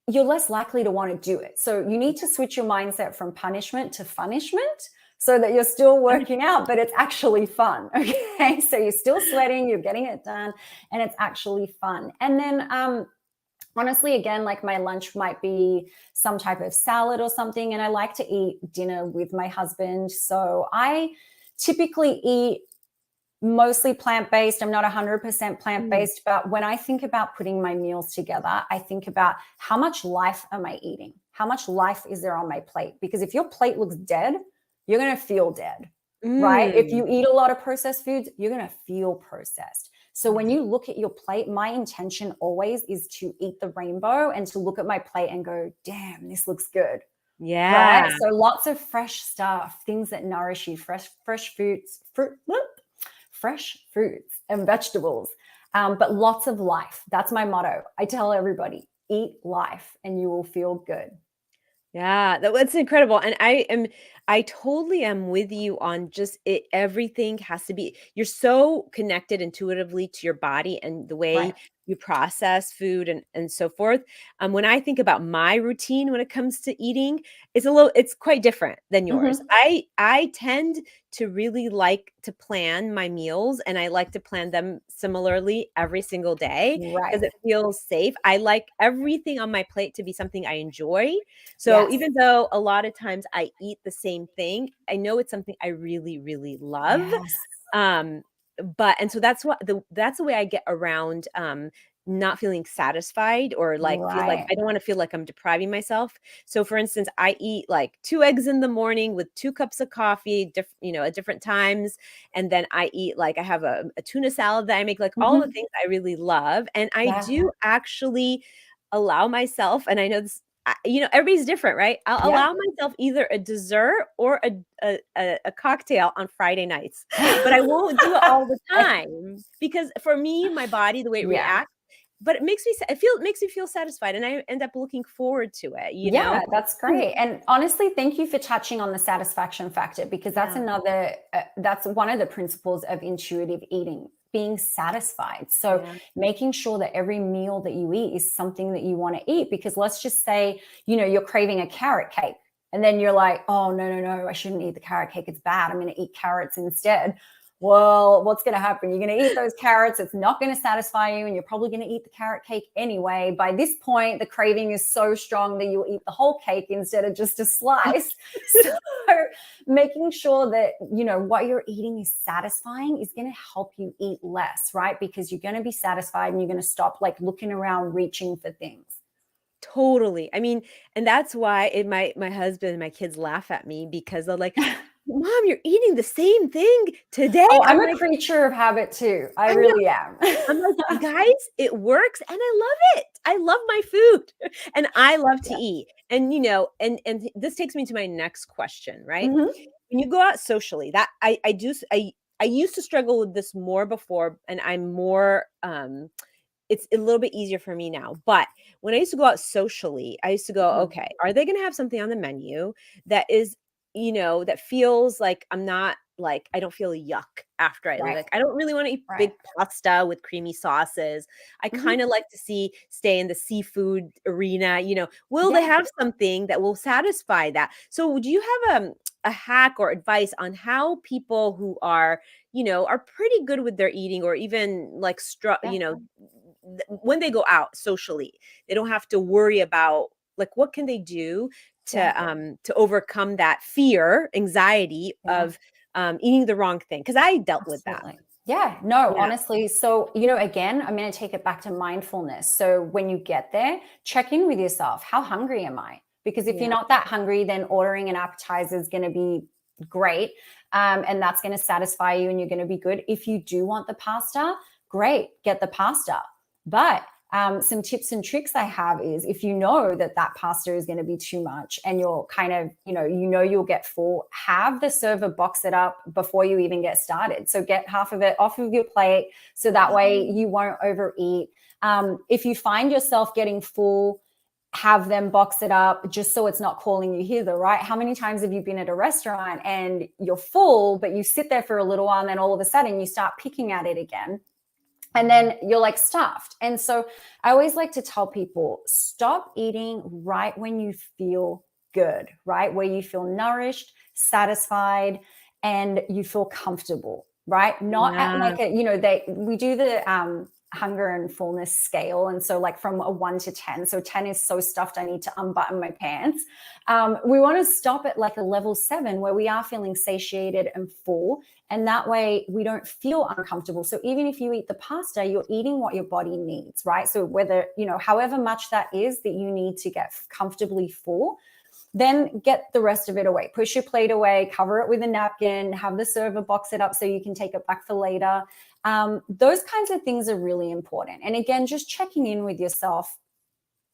S2: you're less likely to want to do it. So you need to switch your mindset from punishment to funishment so that you're still working out, but it's actually fun. Okay. So you're still sweating, you're getting it done, and it's actually fun. And then honestly, again, like my lunch might be some type of salad or something. And I like to eat dinner with my husband. So I typically eat mostly plant-based. I'm not 100%
S1: Mm,
S2: plant-based, but when I think about putting my meals together, I think about how much life am I eating? How much life is there on my plate? Because if your plate looks dead, you're going to feel dead, right? If
S1: mm.
S2: you eat a lot of processed foods, you're going to feel processed. So when you look at your plate, my intention always is to eat the rainbow and to look at my plate and go, damn, this looks good. Right.
S1: Yeah.
S2: So lots of fresh stuff, things that nourish you, fresh fresh fruits and vegetables, but lots of life. That's my motto. I tell everybody, eat life and you will feel good.
S1: Yeah, that's incredible. And I totally am with you on just it, everything has to be, you're so connected intuitively to your body and the way
S2: Right.
S1: you process food and so forth. When I think about my routine when it comes to eating, it's quite different than yours.
S2: Hmm.
S1: I tend to really like to plan my meals, and I like to plan them similarly every single day because
S2: Right.
S1: it feels safe. I like everything on my plate to be something I enjoy, so
S2: Yes.
S1: even though a lot of times I eat the same thing, I know it's something I really, really love.
S2: Yes.
S1: Um, but and so that's the way I get around not feeling satisfied or like feel like
S2: Right.
S1: I don't want to feel like I'm depriving myself. So for instance, I eat like 2 eggs in the morning with 2 cups of coffee, at different times. And then I eat like I have a tuna salad that I make, like all the
S2: Hmm.
S1: things I really love. And I
S2: Yeah.
S1: do actually allow myself, and I know this everybody's different, right? I'll
S2: Yeah.
S1: allow myself either a dessert or a cocktail on Friday nights, but I won't do it all the time because for me, my body, the way it
S2: Yeah.
S1: reacts, but it makes me sa it makes me feel satisfied, and I end up looking forward to it, you know?
S2: Yeah, that's
S1: Mm.
S2: great. And honestly, thank you for touching on the satisfaction factor because that's
S1: Yeah,
S2: another, that's one of the principles of intuitive eating, being satisfied. So,
S1: yeah.
S2: making sure that every meal that you eat is something that you want to eat. Because let's just say, you're craving a carrot cake. And then you're like, oh, no, no, no, I shouldn't eat the carrot cake. It's bad. I'm going to eat carrots instead. Well, what's going to happen? You're going to eat those carrots. It's not going to satisfy you, and you're probably going to eat the carrot cake anyway. By this point, the craving is so strong that you'll eat the whole cake instead of just a slice. So, making sure that what you're eating is satisfying is going to help you eat less, right? Because you're going to be satisfied and you're going to stop like looking around, reaching for things.
S1: Totally. I mean, and that's why my husband and my kids laugh at me because they're like, "Mom, you're eating the same thing today?"
S2: Oh,
S1: I'm
S2: I'm a
S1: like,
S2: creature of habit too. I
S1: "I know."
S2: really am.
S1: I'm like, "You guys, it works and I love it. I love my food and I love to
S2: Yeah.
S1: eat." And this takes me to my next question, right?
S2: Hmm.
S1: When you go out socially, that I do s- I used to struggle with this more before, and I'm more it's a little bit easier for me now. But when I used to go out socially, I used to go,
S2: Hmm.
S1: okay, are they going to have something on the menu that is, that feels like I'm not like, I don't feel yuck after I leave.
S2: Right.
S1: Like, I don't really want to eat
S2: Right.
S1: big pasta with creamy sauces. I
S2: Hmm.
S1: kind of like to stay in the seafood arena. Will they
S2: Yeah.
S1: have something that will satisfy that? So, do you have a hack or advice on how people who are pretty good with their eating, or even like
S2: Yeah.
S1: when they go out socially, they don't have to worry about, like, what can they do
S2: Yeah.
S1: to overcome that fear, anxiety
S2: Yeah.
S1: of eating the wrong thing, because I dealt with that.
S2: Absolutely. Yeah, no,
S1: Yeah.
S2: honestly. So, again, I'm going to take it back to mindfulness. So, when you get there, check in with yourself. How hungry am I? Because if you're
S1: Yeah.
S2: not that hungry, then ordering an appetizer is going to be great. And that's going to satisfy you and you're going to be good. If you do want the pasta, great, get the pasta. But some tips and tricks I have is if you know that pasta is going to be too much and you're kind of, you'll get full, have the server box it up before you even get started. So get half of it off of your plate so that way
S1: Oh,
S2: you won't overeat. If you find yourself getting full, have them box it up just so it's not calling you hither, right? How many times have you been at a restaurant and you're full, but you sit there for a little while and then all of a sudden you start picking at it again? And then you're like stuffed. And so I always like to tell people stop eating right when you feel good, right? Where you feel nourished, satisfied, and you feel comfortable, right? Not at
S1: yeah.
S2: like we do the hunger and fullness scale. And so like from a 1 to 10. So 10 is so stuffed, I need to unbutton my pants. We want to stop at like a level 7 where we are feeling satiated and full. And that way we don't feel uncomfortable. So even if you eat the pasta, you're eating what your body needs, right? So whether, however much that is that you need to get comfortably full, then get the rest of it away. Push your plate away, cover it with a napkin, have the server box it up so you can take it back for later. Those kinds of things are really important. And again, just checking in with yourself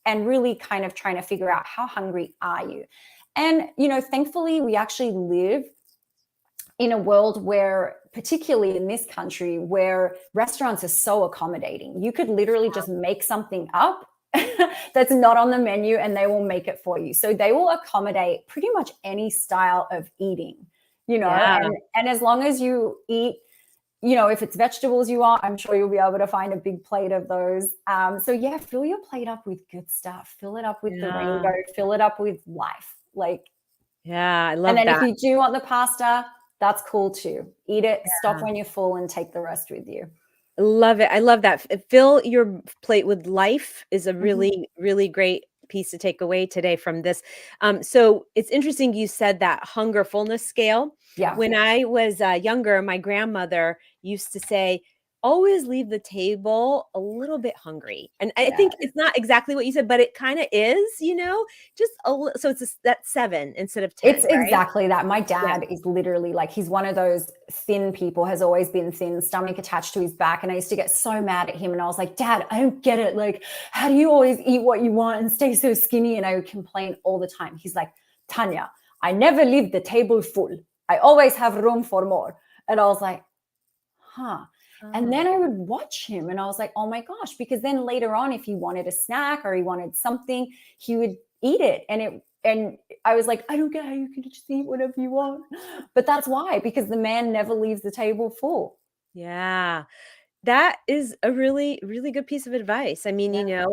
S2: and really kind of trying to figure out how hungry are you. And, thankfully, we actually live in a world where, particularly in this country, where restaurants are so accommodating. You could literally just make something up that's not on the menu, and they will make it for you. So they will accommodate pretty much any style of eating,
S1: Yeah.
S2: and as long as you eat, if it's vegetables you want, I'm sure you'll be able to find a big plate of those. So yeah, fill your plate up with good stuff. Fill it up with the
S1: Yeah.
S2: rainbow. Fill it up with life. Like,
S1: Yeah. I
S2: and
S1: love
S2: then if
S1: that.
S2: you do want the pasta, that's cool too. Eat it, stop when you're full, and take the rest with you.
S1: Love it. I love that. Fill your plate with life is a
S2: Mhm.
S1: really, really great piece to take away today from this. So it's interesting you said that hunger fullness scale.
S2: Yeah.
S1: When I was younger, my grandmother used to say, always leave the table a little bit hungry. And I
S2: Yeah.
S1: think it's not exactly what you said, but it kind of is, just so it's that 7 instead of
S2: It's
S1: 10, right?
S2: exactly that. My
S1: Yeah.
S2: dad is literally like, he's one of those thin people, has always been thin, stomach attached to his back. And I used to get so mad at him. And I was like, Dad, I don't get it. Like, how do you always eat what you want and stay so skinny? And I would complain all the time. He's like, Tanya, I never leave the table full. I always have room for more. And I was like, huh. And
S1: Oh,
S2: then I would watch him and I was like, oh my gosh, because then later on, if he wanted a snack or he wanted something, he would eat it. And I was like, I don't get how you can just eat whatever you want. But that's why, because the man never leaves the table full.
S1: yeah. That is a really, really good piece of advice. I mean,
S2: Yeah.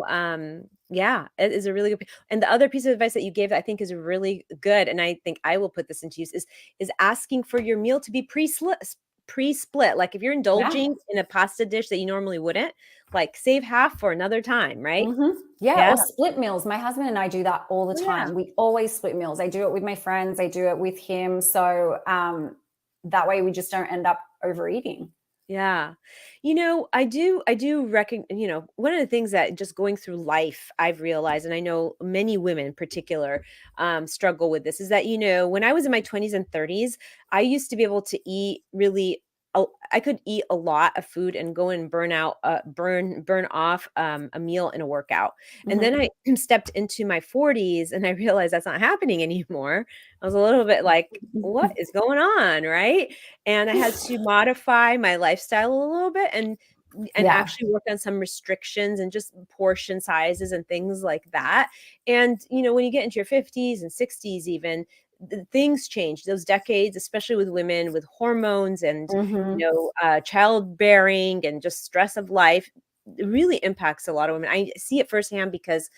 S1: yeah, it is a really good and the other piece of advice that you gave that I think is really good, and I think I will put this into use is asking for your meal to be pre-split. Like if you're
S2: Yeah.
S1: indulging in a pasta dish that you normally wouldn't, like save half for another time, right?
S2: Yeah.
S1: Yeah.
S2: Or split meals. My husband and I do that all the
S1: Oh, yeah.
S2: time. We always split meals. I do it with my friends, I do it with him. So that way we just don't end up overeating.
S1: Yeah. I do reckon, one of the things that just going through life I've realized, and I know many women in particular struggle with this, is that, when I was in my 20s and 30s, I used to be able to eat I could eat a lot of food and go and burn off a meal in a workout. And then
S2: Mhm.
S1: I stepped into my 40s and I realized that's not happening anymore. I was a little bit like, what is going on? Right. And I had to modify my lifestyle a little bit and
S2: Yeah.
S1: actually work on some restrictions and just portion sizes and things like that. And when you get into your 50s and 60s even, things change. Those decades, especially with women with hormones and
S2: Mhm.
S1: childbearing and just stress of life, it really impacts a lot of women. I see it firsthand because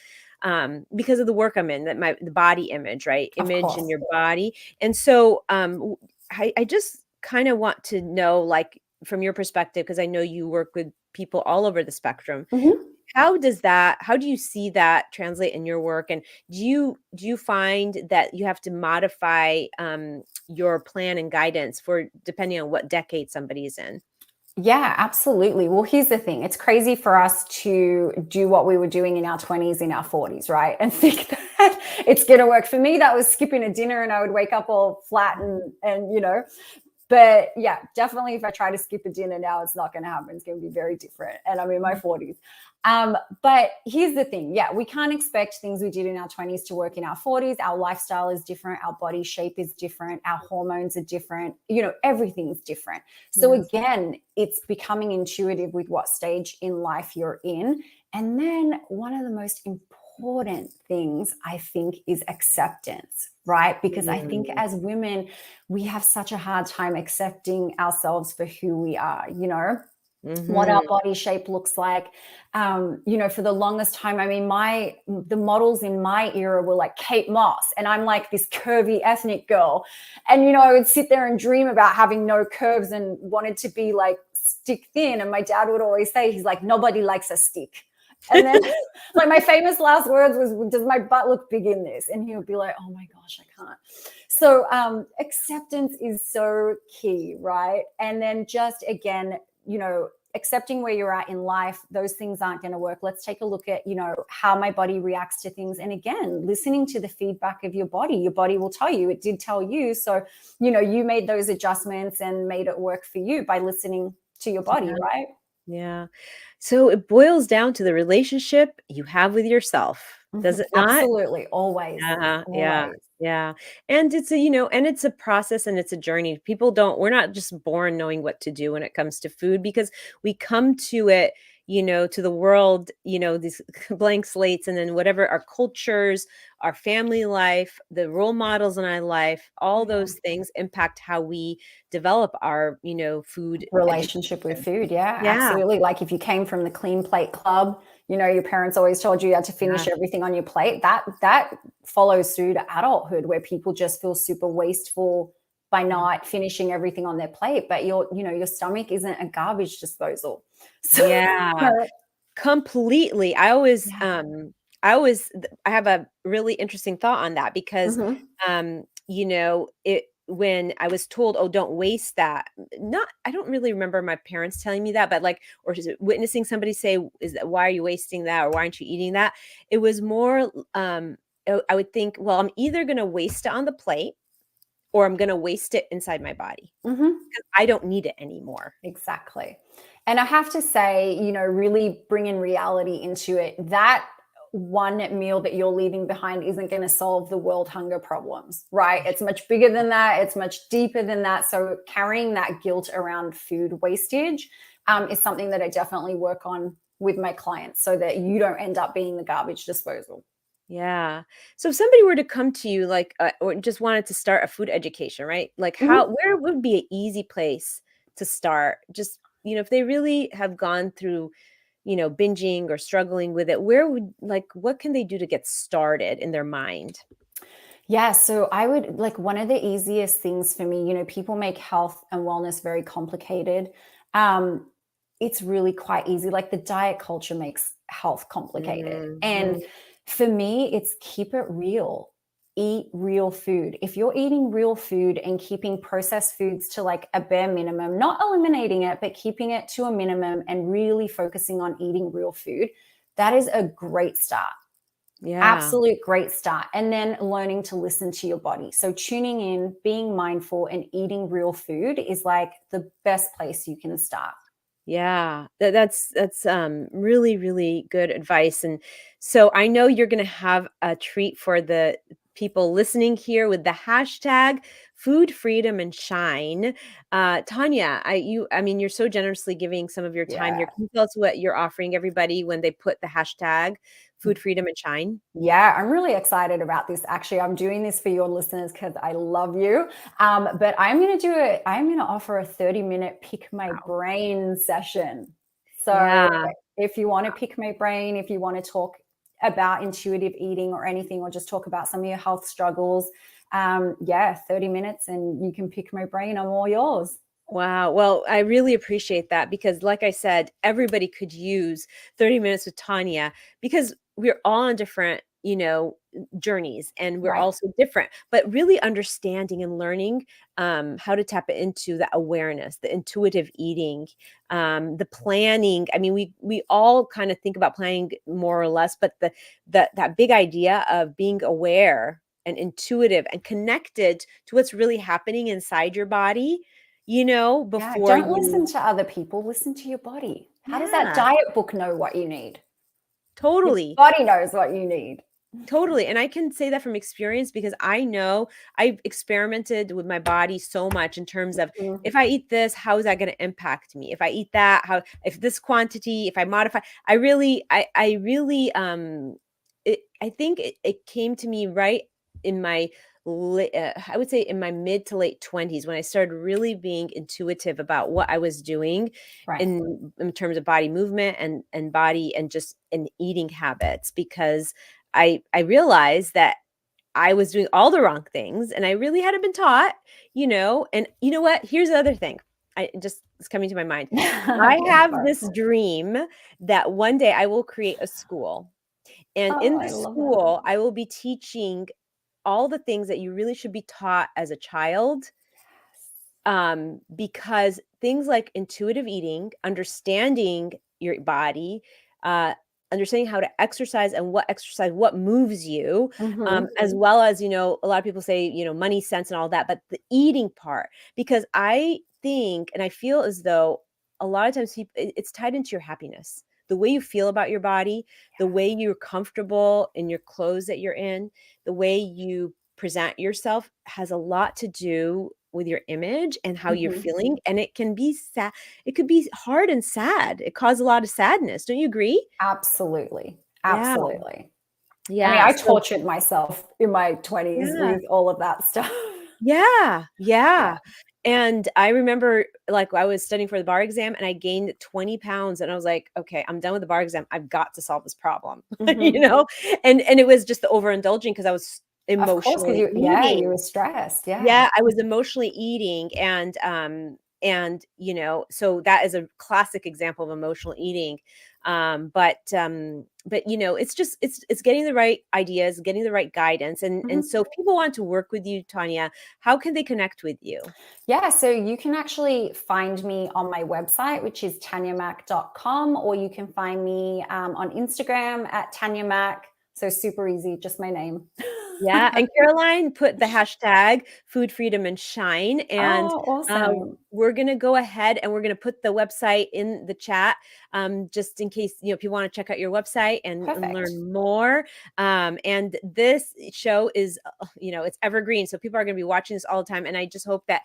S1: of the work I'm in, that the body image, right?
S2: Of
S1: Image in
S2: course.
S1: your body. And so I just kind of want to know, like, from your perspective, because I know you work with people all over the spectrum.
S2: Mhm.
S1: How do you see that translate in your work? And do you find that you have to modify your plan and guidance for depending on what decade somebody's in?
S2: Yeah, absolutely. Well, here's the thing. It's crazy for us to do what we were doing in our 20s, in our 40s, right? And think that it's going to work. For me, that was skipping a dinner and I would wake up all flat and but yeah, definitely if I try to skip a dinner now, it's not going to happen. It's going to be very different. And I'm in my 40s. But here's the thing. Yeah, we can't expect things we did in our 20s to work in our 40s. Our lifestyle is different. Our body shape is different. Our hormones are different. Everything's different. So
S1: Yeah.
S2: again, it's becoming intuitive with what stage in life you're in. And then one of the most important things I think is acceptance, right? Because I think
S1: Mm,
S2: as women, we have such a hard time accepting ourselves for who we are, what our
S1: mhm.
S2: body shape looks like. For the longest time, I mean, the models in my era were like Kate Moss, and I'm like this curvy ethnic girl. And I would sit there and dream about having no curves and wanted to be like stick thin. And my dad would always say, he's like, nobody likes a stick. And then like my famous last words was, does my butt look big in this? And he would be like, oh my gosh, I can't. So acceptance is so key, right? And then just again, accepting where you're at in life, those things aren't going to work. Let's take a look at, how my body reacts to things. And again, listening to the feedback of your body will tell you, it did tell you. So, you made those adjustments and made it work for you by listening to your body,
S1: Yeah.
S2: right?
S1: Yeah. So it boils down to the relationship you have with yourself, does it not?
S2: Absolutely. Always.
S1: Uh-huh. Yeah.
S2: Always.
S1: Yeah. And it's a process and it's a journey. We're not just born knowing what to do when it comes to food because we come to it, to the world, these blank slates, and then whatever our cultures, our family life, the role models in our life, all
S2: Yeah.
S1: those things impact how we develop our, food
S2: Relationship with
S1: education.
S2: food. Yeah,
S1: Yeah.
S2: absolutely. Like if you came from the clean plate club, your parents always told you had to finish
S1: Yeah.
S2: everything on your plate. That follows through to adulthood, where people just feel super wasteful by not finishing everything on their plate. But your stomach isn't a garbage disposal. So
S1: Yeah. Completely.
S2: yeah.
S1: I have a really interesting thought on that because,
S2: Hmm.
S1: when I was told, "Oh, don't waste that," not I don't really remember my parents telling me that, but like, or just witnessing somebody say, "Is that why are you wasting that, or why aren't you eating that?" It was more, I would think, well, I'm either gonna waste it on the plate or I'm gonna waste it inside my body
S2: Hmm.
S1: because I don't need it anymore.
S2: Exactly. And I have to say, really bringing reality into it, that one meal that you're leaving behind isn't going to solve the world hunger problems, right? It's much bigger than that. It's much deeper than that. So carrying that guilt around food wastage is something that I definitely work on with my clients so that you don't end up being the garbage disposal.
S1: Yeah. So if somebody were to come to you, like, or just wanted to start a food education, right? Like,
S2: Mhm.
S1: where would be an easy place to start? Just, if they really have gone through, binging or struggling with it, what can they do to get started in their mind?
S2: Yeah, so I would like one of the easiest things for me, people make health and wellness very complicated. Um, it's really quite easy. Like the diet culture makes health complicated. And
S1: Mhm.
S2: for me, it's keep it real. Eat real food. If you're eating real food and keeping processed foods to like a bare minimum, not eliminating it, but keeping it to a minimum and really focusing on eating real food, that is a great start.
S1: Yeah.
S2: Absolute great start. And then learning to listen to your body. So tuning in, being mindful, and eating real food is like the best place you can start.
S1: Yeah, that's really, really good advice, and so I know you're gonna have a treat for the people listening here with the hashtag food freedom and shine. Tanya, I mean, you're so generously giving some of your time
S2: Yeah.
S1: here. Can you tell us what you're offering everybody when they put the hashtag food freedom and shine?
S2: Yeah, I'm really excited about this. Actually, I'm doing this for your listeners because I love you. But I'm going to offer a 30-minute pick my
S1: Wow.
S2: brain session. So
S1: Yeah.
S2: if you want to pick my brain, if you want to talk about intuitive eating or anything, or just talk about some of your health struggles, yeah, 30 minutes and you can pick my brain. I'm all yours.
S1: Wow. Well, I really appreciate that because, like I said, everybody could use 30 minutes with Tanya because we're all on different, journeys and we're
S2: Right.
S1: all so different, but really understanding and learning how to tap into the awareness, the intuitive eating, the planning. I mean, we all kind of think about planning more or less, but that big idea of being aware and intuitive and connected to what's really happening inside your body,
S2: Yeah,
S1: before
S2: don't listen
S1: you.
S2: to other people, listen to your body. How does that
S1: Yeah,
S2: diet book know what you need? Your
S1: totally.
S2: body knows what you need.
S1: Totally. And I can say that from experience because I know I've experimented with my body so much in terms of
S2: Mhm.
S1: if I eat this, how is that going to impact me? If I eat that, if this quantity, if I modify, I really, I think it came to me right in my, I would say in my mid to late 20s when I started really being intuitive about what I was doing
S2: Right.
S1: in terms of body movement and body and just in eating habits because I realized that I was doing all the wrong things and I really hadn't been taught, and you know what? Here's the other thing. It's coming to my mind. I
S2: Okay,
S1: have
S2: sorry.
S1: this dream that one day I will create a school. And
S2: Oh,
S1: in
S2: I
S1: the
S2: love that.
S1: school, I will be teaching all the things that you really should be taught as a child, because things like intuitive eating, understanding your body, uh, understanding how to exercise and what moves you,
S2: Mhm.
S1: as well as, a lot of people say, money sense and all that, but the eating part, because I think and I feel as though a lot of times it's tied into your happiness. The way you feel about your body, the way you're comfortable in your clothes that you're in, the way you present yourself has a lot to do with your image and how you're
S2: Mhm.
S1: feeling. And it can be sad. It could be hard and sad. It causes a lot of sadness. Don't you agree?
S2: Absolutely.
S1: Yeah.
S2: Absolutely. I mean,
S1: Yeah.
S2: I
S1: So
S2: tortured myself in my 20s
S1: yeah.
S2: with all of that stuff.
S1: Yeah.
S2: Yeah.
S1: Yeah. And I remember like I was studying for the bar exam and I gained 20 pounds and I was like, okay, I'm done with the bar exam. I've got to solve this problem, you
S2: Mhm.
S1: know? And it was just the overindulging because I was
S2: Of course, because
S1: emotionally
S2: you
S1: eating.
S2: were stressed. Yeah.
S1: Yeah, I was emotionally eating and so that is a classic example of emotional eating. But it's just it's getting the right ideas, getting the right guidance. And
S2: Mhm.
S1: so if people want to work with you, Tanya, how can they connect with you?
S2: Yeah, so you can actually find me on my website, which is tanyamac.com, or you can find me on Instagram at tanyamac. So super easy, just my name.
S1: Yeah, and Caroline put the hashtag food freedom and shine, and
S2: Oh,
S1: uh,
S2: awesome.
S1: we're gonna go ahead and we're gonna put the website in the chat, just in case people want to check out your website and
S2: Perfect.
S1: learn more. And this show is, it's evergreen, so people are gonna be watching this all the time. And I just hope that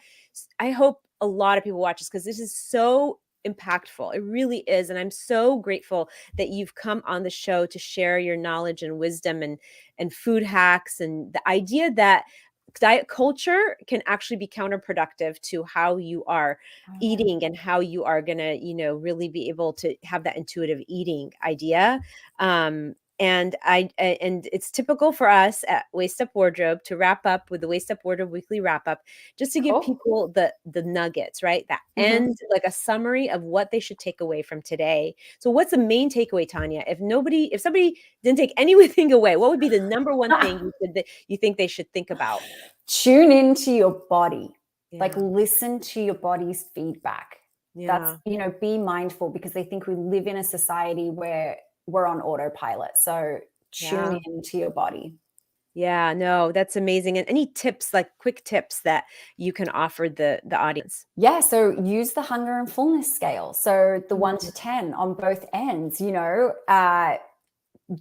S1: I hope a lot of people watch this because this is so impactful. It really is, and I'm so grateful that you've come on the show to share your knowledge and wisdom and food hacks and the idea that diet culture can actually be counterproductive to how you are
S2: Oh, yeah.
S1: eating and how you are going to really be able to have that intuitive eating idea. And it's typical for us at Waist Up Wardrobe to wrap up with the Waist Up Wardrobe weekly wrap up, just to give
S2: Cool.
S1: people the nuggets, right? That
S2: Mhm.
S1: end, like a summary of what they should take away from today. So what's the main takeaway, Tanya? If somebody didn't take anything away, what would be the number one thing you think they should think about?
S2: Tune into your body. Like,
S1: Yeah.
S2: listen to your body's feedback. That's,
S1: Yeah.
S2: be mindful, because they think we live in a society where we're on autopilot. So tune
S1: Yeah.
S2: into your body.
S1: Yeah. No, that's amazing. And any tips, like quick tips that you can offer the audience?
S2: Yeah, so use the hunger and fullness scale. So the 1
S1: Mm,
S2: to 10 on both ends,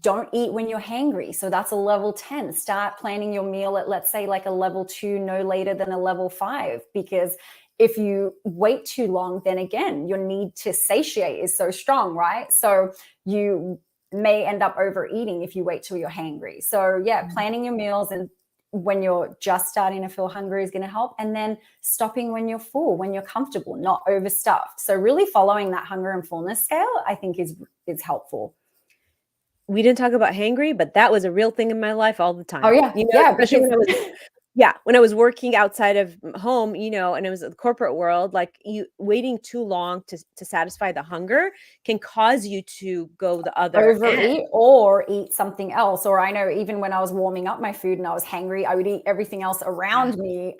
S2: don't eat when you're hangry. So that's a level 10. Start planning your meal at, let's say, like a level 2, no later than a level 5. Because if you wait too long, then again, your need to satiate is so strong, right? So you may end up overeating if you wait till you're hangry. So, yeah,
S1: mm.
S2: planning your meals and when you're just starting to feel hungry is going to help. And then stopping when you're full, when you're comfortable, not overstuffed. So really following that hunger and fullness scale, I think is helpful.
S1: We didn't talk about hangry, but that was a real thing in my life all the
S2: Oh
S1: time.
S2: yeah, yeah,
S1: Especially
S2: because
S1: when I was working outside of home, and it was the corporate world, like you waiting too long to satisfy the hunger can cause you to go the other end.
S2: overeat or eat something else. Or I know even when I was warming up my food and I was hangry, I would eat everything else
S1: Yeah.
S2: around me.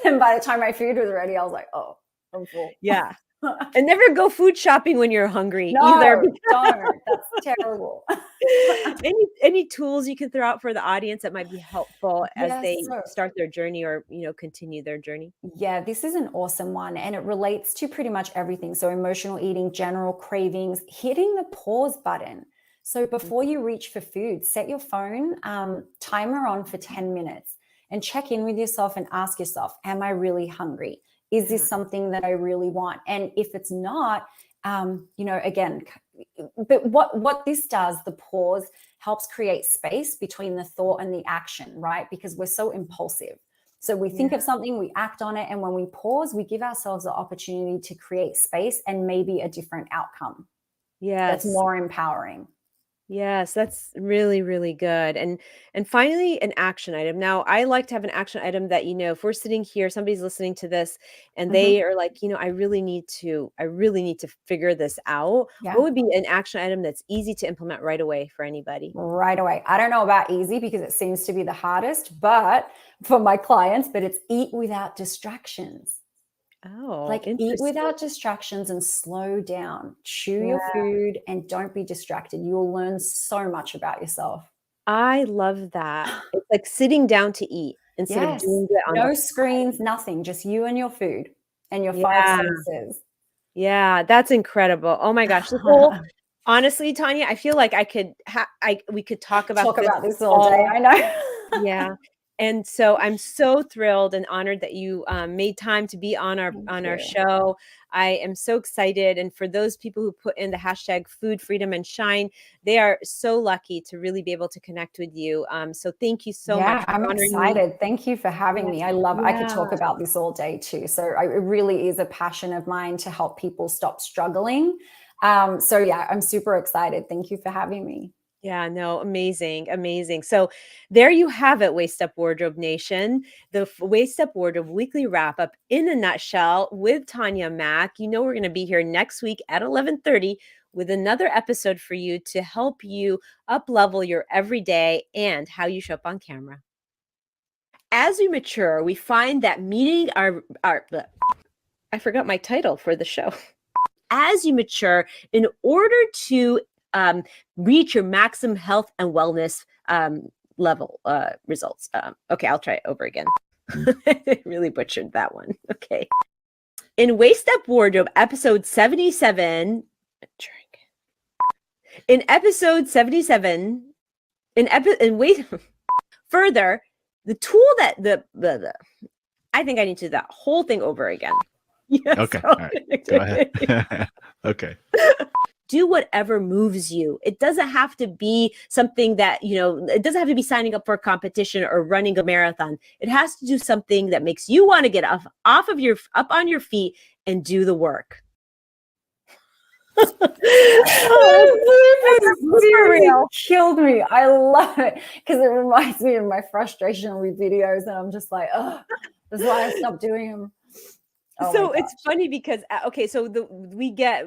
S2: And by the time my food was ready, I was like, oh, I'm full.
S1: Yeah. And never go food shopping when you're hungry either.
S2: No, don't. That's terrible.
S1: Any tools you can throw out for the audience that might be helpful as
S2: Yes.
S1: they
S2: So
S1: start their journey or, continue their journey?
S2: yeah, this is an awesome one, and it relates to pretty much everything. So, emotional eating, general cravings, hitting the pause button. So, before you reach for food, set your phone timer on for 10 minutes and check in with yourself and ask yourself, am I really hungry? Is
S1: Yeah.
S2: this something that I really want? And if it's not, again, but what this does, the pause helps create space between the thought and the action, right? Because we're so impulsive. So we
S1: Yeah.
S2: think of something, we act on it, and when we pause, we give ourselves the opportunity to create space and maybe a different outcome that's
S1: Yes.
S2: more empowering.
S1: Yes, that's really, really good. And finally, an action item. Now, I like to have an action item that, if we're sitting here, somebody's listening to this and
S2: Mhm.
S1: they are like, I really need to figure this out. What
S2: Yeah,
S1: would be an action item that's easy to implement right away for anybody?
S2: right away. I don't know about easy because it seems to be the hardest, but for my clients, but it's eat without distractions.
S1: Oh,
S2: Like, eat
S1: interesting.
S2: without distractions and slow down. Chew
S1: Yeah,
S2: your food and don't be distracted. You'll learn so much about yourself.
S1: I love that. It's like sitting down to eat instead of
S2: Yes.
S1: doing it on the
S2: No screens, nothing, just you and your food and your 5
S1: Yeah.
S2: senses.
S1: Yeah, that's incredible. Oh my gosh, honestly, Tanya, I feel like we could talk about
S2: Talk
S1: this
S2: about this all day,
S1: all
S2: I know.
S1: yeah. And so I'm so thrilled and honored that you made time to be on our show. I am so excited. And for those people who put in the hashtag food, freedom, and shine, they are so lucky to really be able to connect with you. So thank you so much for
S2: I'm
S1: honoring
S2: excited.
S1: me.
S2: Thank you for having me. I could talk about this all day too. So it really is a passion of mine to help people stop struggling. So yeah, I'm super excited. Thank you for having me.
S1: Yeah, no, amazing, amazing. So there you have it, Waist Up Wardrobe Nation, the Waist Up Wardrobe weekly wrap up in a nutshell with Tanya Mack. You know, we're going to be here next week at 11:30 with another episode for you to help you up level your everyday and how you show up on camera. As we mature, we find that meeting I forgot my title for the show. As you mature, in order to reach your maximum health and wellness level results. Okay, I'll try it over again. Really butchered that one. Okay. In Waist Up Wardrobe, episode 77, in episode 77, further, the tool that I think I need to do that whole thing over again.
S3: Yes, okay. All right. Go ahead. Okay.
S1: Do whatever moves you. It doesn't have to be something that, it doesn't have to be signing up for a competition or running a marathon. It has to do something that makes you want to get up on your feet and do the work.
S2: Killed me. I love it because it reminds me of my frustration with videos, and I'm just like, oh, that's why I stopped doing them.
S1: Oh, so it's funny because so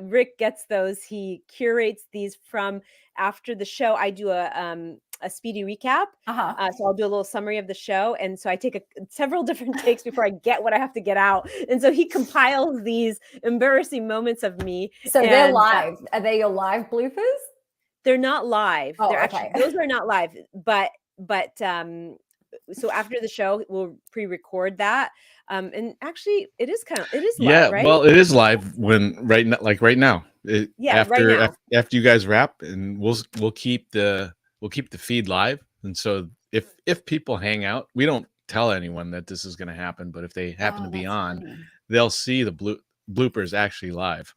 S1: Rick gets those. He curates these from after the show. I do a speedy recap. So I'll do a little summary of the show, and so I take several different takes before I get what I have to get out. And so he compiles these embarrassing moments of me.
S2: So they're live. Are they your live bloopers?
S1: They're not live.
S2: Oh,
S1: they're
S2: okay.
S1: Those are not live. But so after the show, we'll pre-record that. And actually, it is live, right?
S3: Well, it is live right now. After you guys wrap, and we'll keep the feed live. And so if people hang out, we don't tell anyone that this is going to happen. But if they happen to be on, they'll see the bloopers actually live.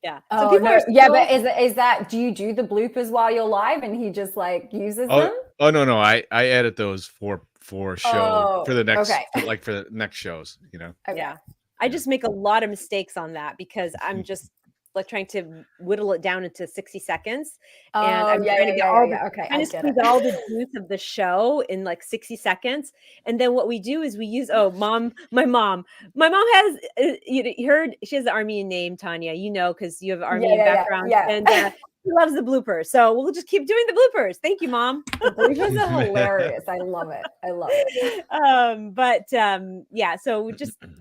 S1: Yeah.
S2: So people but is that? Do you do the bloopers while you're live, and he just uses them?
S3: Oh no, I edit those for show for the next for the next shows,
S2: Okay.
S1: Yeah. I just make a lot of mistakes on that because I'm just trying to whittle it down into 60 seconds. And I'm trying to get all the juice of the show in 60 seconds. And then what we do is we use, my mom has, you heard, she has the Armenian name, Tanya, because you have Armenian background. And she loves the bloopers. So we'll just keep doing the bloopers. Thank you, Mom.
S2: The bloopers are hilarious. I love it.
S1: So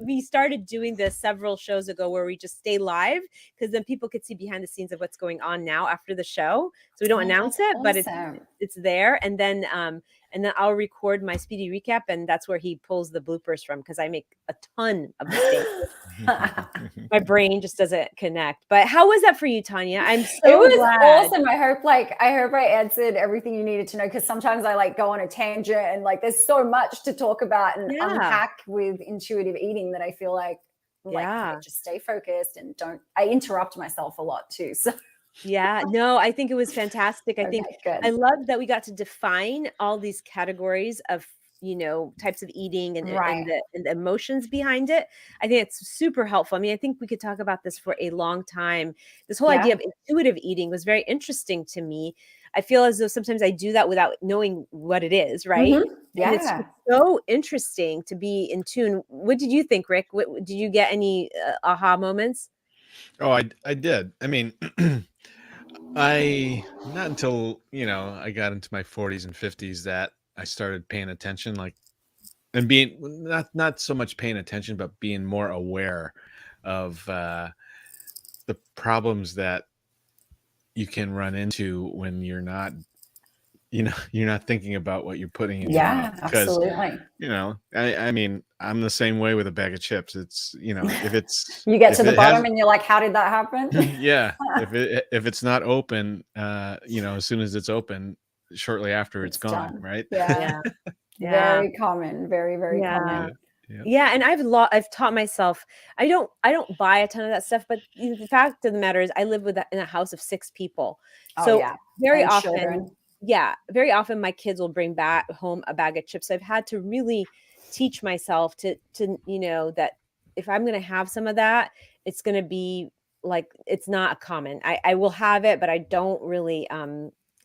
S1: we started doing this several shows ago where we just stay live because then people could see behind the scenes of what's going on now after the show. So we don't announce it, but it's there. And then I'll record my speedy recap, and that's where he pulls the bloopers from because I make a ton of mistakes. My brain just doesn't connect. But how was that for you, Tanya? I'm so glad.
S2: It was awesome. I hope I answered everything you needed to know, because sometimes I go on a tangent and there's so much to talk about and unpack with intuitive eating that I feel like just stay focused and I interrupt myself a lot too. So
S1: yeah, no, I think it was fantastic. I think I love that we got to define all these categories of types of eating and the emotions behind it. I think it's super helpful. I mean, I think we could talk about this for a long time. This whole idea of intuitive eating was very interesting to me. I feel as though sometimes I do that without knowing what it is, right?
S2: Mm-hmm. Yeah.
S1: And it's so interesting to be in tune. What did you think, Rick? Did you get any aha moments?
S3: Oh, I did. I mean, not until, I got into my 40s and 50s that I started paying attention, and being not so much paying attention, but being more aware of the problems that you can run into when you're not, you're not thinking about what you're putting in your mouth.
S2: Absolutely.
S3: I mean, I'm the same way with a bag of chips. It's, if it's
S2: you get to the bottom and you're like, how did that happen?
S3: Yeah. If it's not open, as soon as it's open, shortly after it's gone, right?
S2: Yeah.
S1: Yeah.
S2: Very common. Very, very
S1: Yeah.
S2: common.
S1: Yeah, and I've taught myself. I don't buy a ton of that stuff, but the fact of the matter is, I live in a house of 6 people.
S2: Oh
S1: So
S2: yeah.
S1: very
S2: And
S1: often,
S2: children.
S1: very often my kids will bring back home a bag of chips. So I've had to really teach myself to that if I'm going to have some of that, it's going to be like, it's not common. I will have it, but I don't really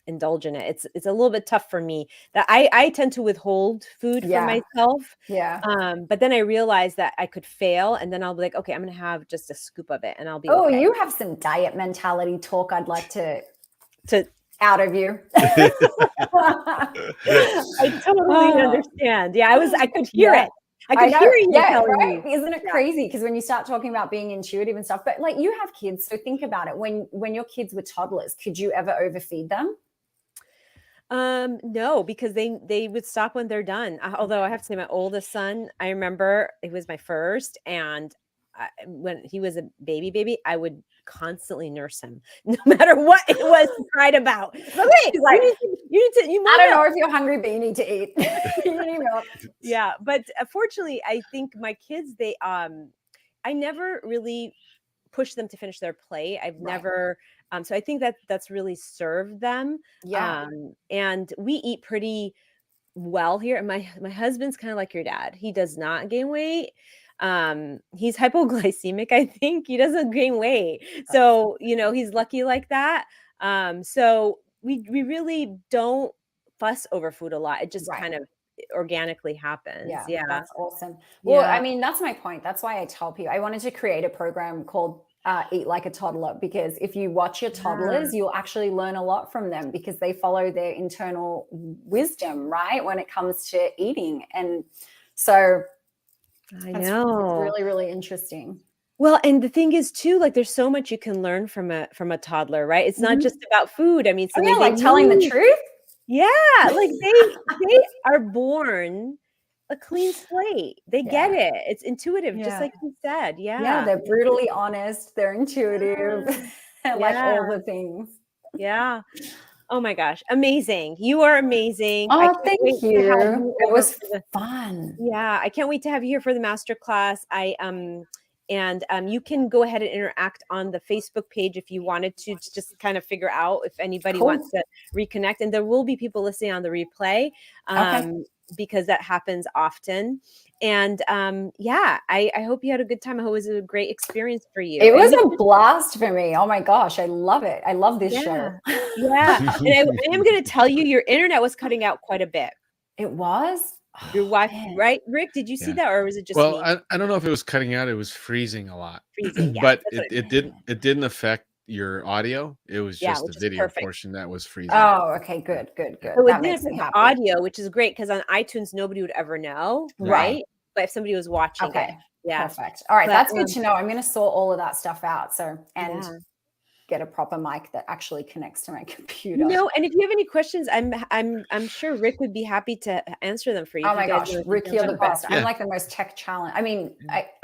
S1: indulge in it. It's a little bit tough for me, that I tend to withhold food from
S2: Yeah.
S1: myself.
S2: Yeah.
S1: But then I realized that I could fail, and then I'll be like, okay, I'm gonna have just a scoop of it and I'll be
S2: Oh,
S1: okay.
S2: you have some diet mentality talk I'd like to
S1: To
S2: out of you.
S1: I totally understand. Yeah, I could hear
S2: Yeah.
S1: it. I could hear you telling
S2: right?
S1: me.
S2: Isn't it crazy? Because when you start talking about being intuitive and stuff, but like you have kids, so think about it. When your kids were toddlers, could you ever overfeed them?
S1: No, because they would stop when they're done. Although I have to say, my oldest son, I remember it was my first, and when he was a baby, I would constantly nurse him, no matter what it was he cried about. Okay,
S2: He's like,
S1: you need
S2: I don't know if you're hungry, but you need to eat. You need milk.
S1: Yeah, but fortunately, I think my kids, I never really push them to finish their plate. I've never, so I think that that's really served them.
S2: Yeah.
S1: And we eat pretty well here. And my husband's kind of like your dad. He does not gain weight. He's hypoglycemic, I think. He doesn't gain weight. So, he's lucky like that. So we really don't fuss over food a lot. It just kind of organically happens.
S2: Yeah,
S1: Yeah.
S2: that's awesome. Well, I mean, that's my point. That's why I tell people I wanted to create a program called Eat Like a Toddler, because if you watch your toddlers, you'll actually learn a lot from them, because they follow their internal wisdom, right, when it comes to eating. And so
S1: I know.
S2: it's really, really interesting.
S1: Well, and the thing is too, like, there's so much you can learn from a toddler, right? It's not just about food. I mean, it's the way
S2: like telling the truth.
S1: Yeah, like they are born a clean slate. They get it. It's intuitive, just like you said.
S2: Yeah, they're brutally honest. They're intuitive. Like all the things.
S1: Yeah. Oh my gosh, amazing. You are amazing.
S2: Oh, thank you. It was fun.
S1: Yeah, I can't wait to have you here for the master class. And you can go ahead and interact on the Facebook page if you wanted to just kind of figure out if anybody wants to reconnect. And there will be people listening on the replay because that happens often. And I hope you had a good time. I hope it was a great experience for you.
S2: It was a blast for me. Oh my gosh, I love it. I love this show.
S1: Yeah. And I am going to tell you, your internet was cutting out quite a bit.
S2: It was?
S1: Your wife, right? Rick, did you see that, or was it just
S3: me?
S1: Well,
S3: I don't know if it was cutting out. It was freezing a lot.
S1: Freezing, yeah,
S3: but it didn't affect your audio. It was just the video portion that was freezing.
S2: Oh, okay, good.
S1: So it did affect the audio, which is great, because on iTunes nobody would ever know, right? But if somebody was watching it,
S2: perfect. All right, that's good to know. I'm going to sort all of that stuff out. And get a proper mic that actually connects to my computer.
S1: And if you have any questions, I'm sure Rick would be happy to answer them for you.
S2: Oh my gosh, Rick, you're the best. I'm like the most tech challenge. I mean,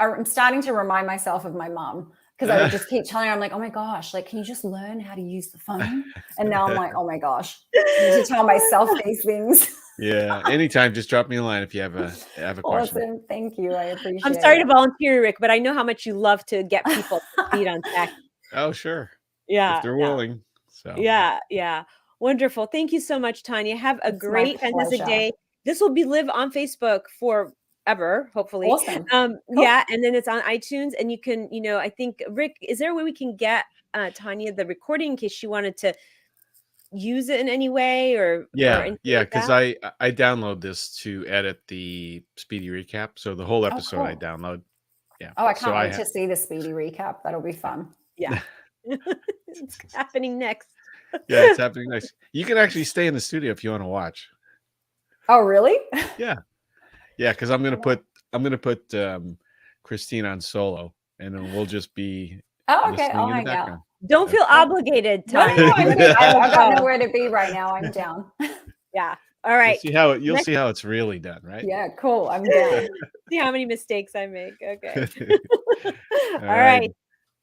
S2: I'm starting to remind myself of my mom, because I would just keep telling her, I'm like, oh my gosh, like, can you just learn how to use the phone? And now I'm like, oh my gosh, I need to tell myself these things.
S3: Yeah, anytime, just drop me a line if you have a question.
S2: Awesome, thank you. I appreciate it.
S1: I'm sorry to volunteer, Rick, but I know how much you love to get people to speed on tech.
S3: Oh, sure.
S1: Yeah.
S3: If they're willing. So
S1: yeah. Wonderful. Thank you so much, Tanya. Have a great, fantastic day. This will be live on Facebook forever, hopefully.
S2: Awesome.
S1: Cool. Yeah, and then it's on iTunes, and you can, I think, Rick, is there a way we can get Tanya the recording in case she wanted to use it in any way or
S3: because I download this to edit the speedy recap. So the whole episode I download. Yeah.
S2: Oh, I can't wait to see the speedy recap. That'll be fun.
S1: Yeah. It's happening next.
S3: Yeah, it's happening next. You can actually stay in the studio if you want to watch.
S2: Oh, really?
S3: Yeah, because I'm gonna put Christine on solo, and then we'll just be
S2: okay. I'll hang out.
S1: Don't feel obligated, Tanya.
S2: No, I've got nowhere to be right now. I'm down.
S1: Yeah. All right.
S3: You'll see how it's really done, right?
S2: Yeah, cool. I'm down.
S1: See how many mistakes I make. Okay. All right.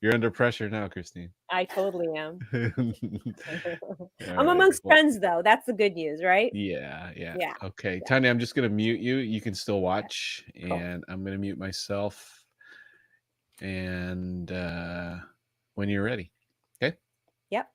S3: You're under pressure now, Christine.
S1: I totally am.
S3: All
S1: I'm
S3: right.
S1: amongst
S3: Well,
S1: friends, though. That's the good news, right?
S3: yeah.
S1: Yeah.
S3: Okay, Tanya, I'm just gonna mute you. You can still watch,
S2: Cool.
S3: and I'm gonna mute myself. And when you're ready, okay.
S1: Yep.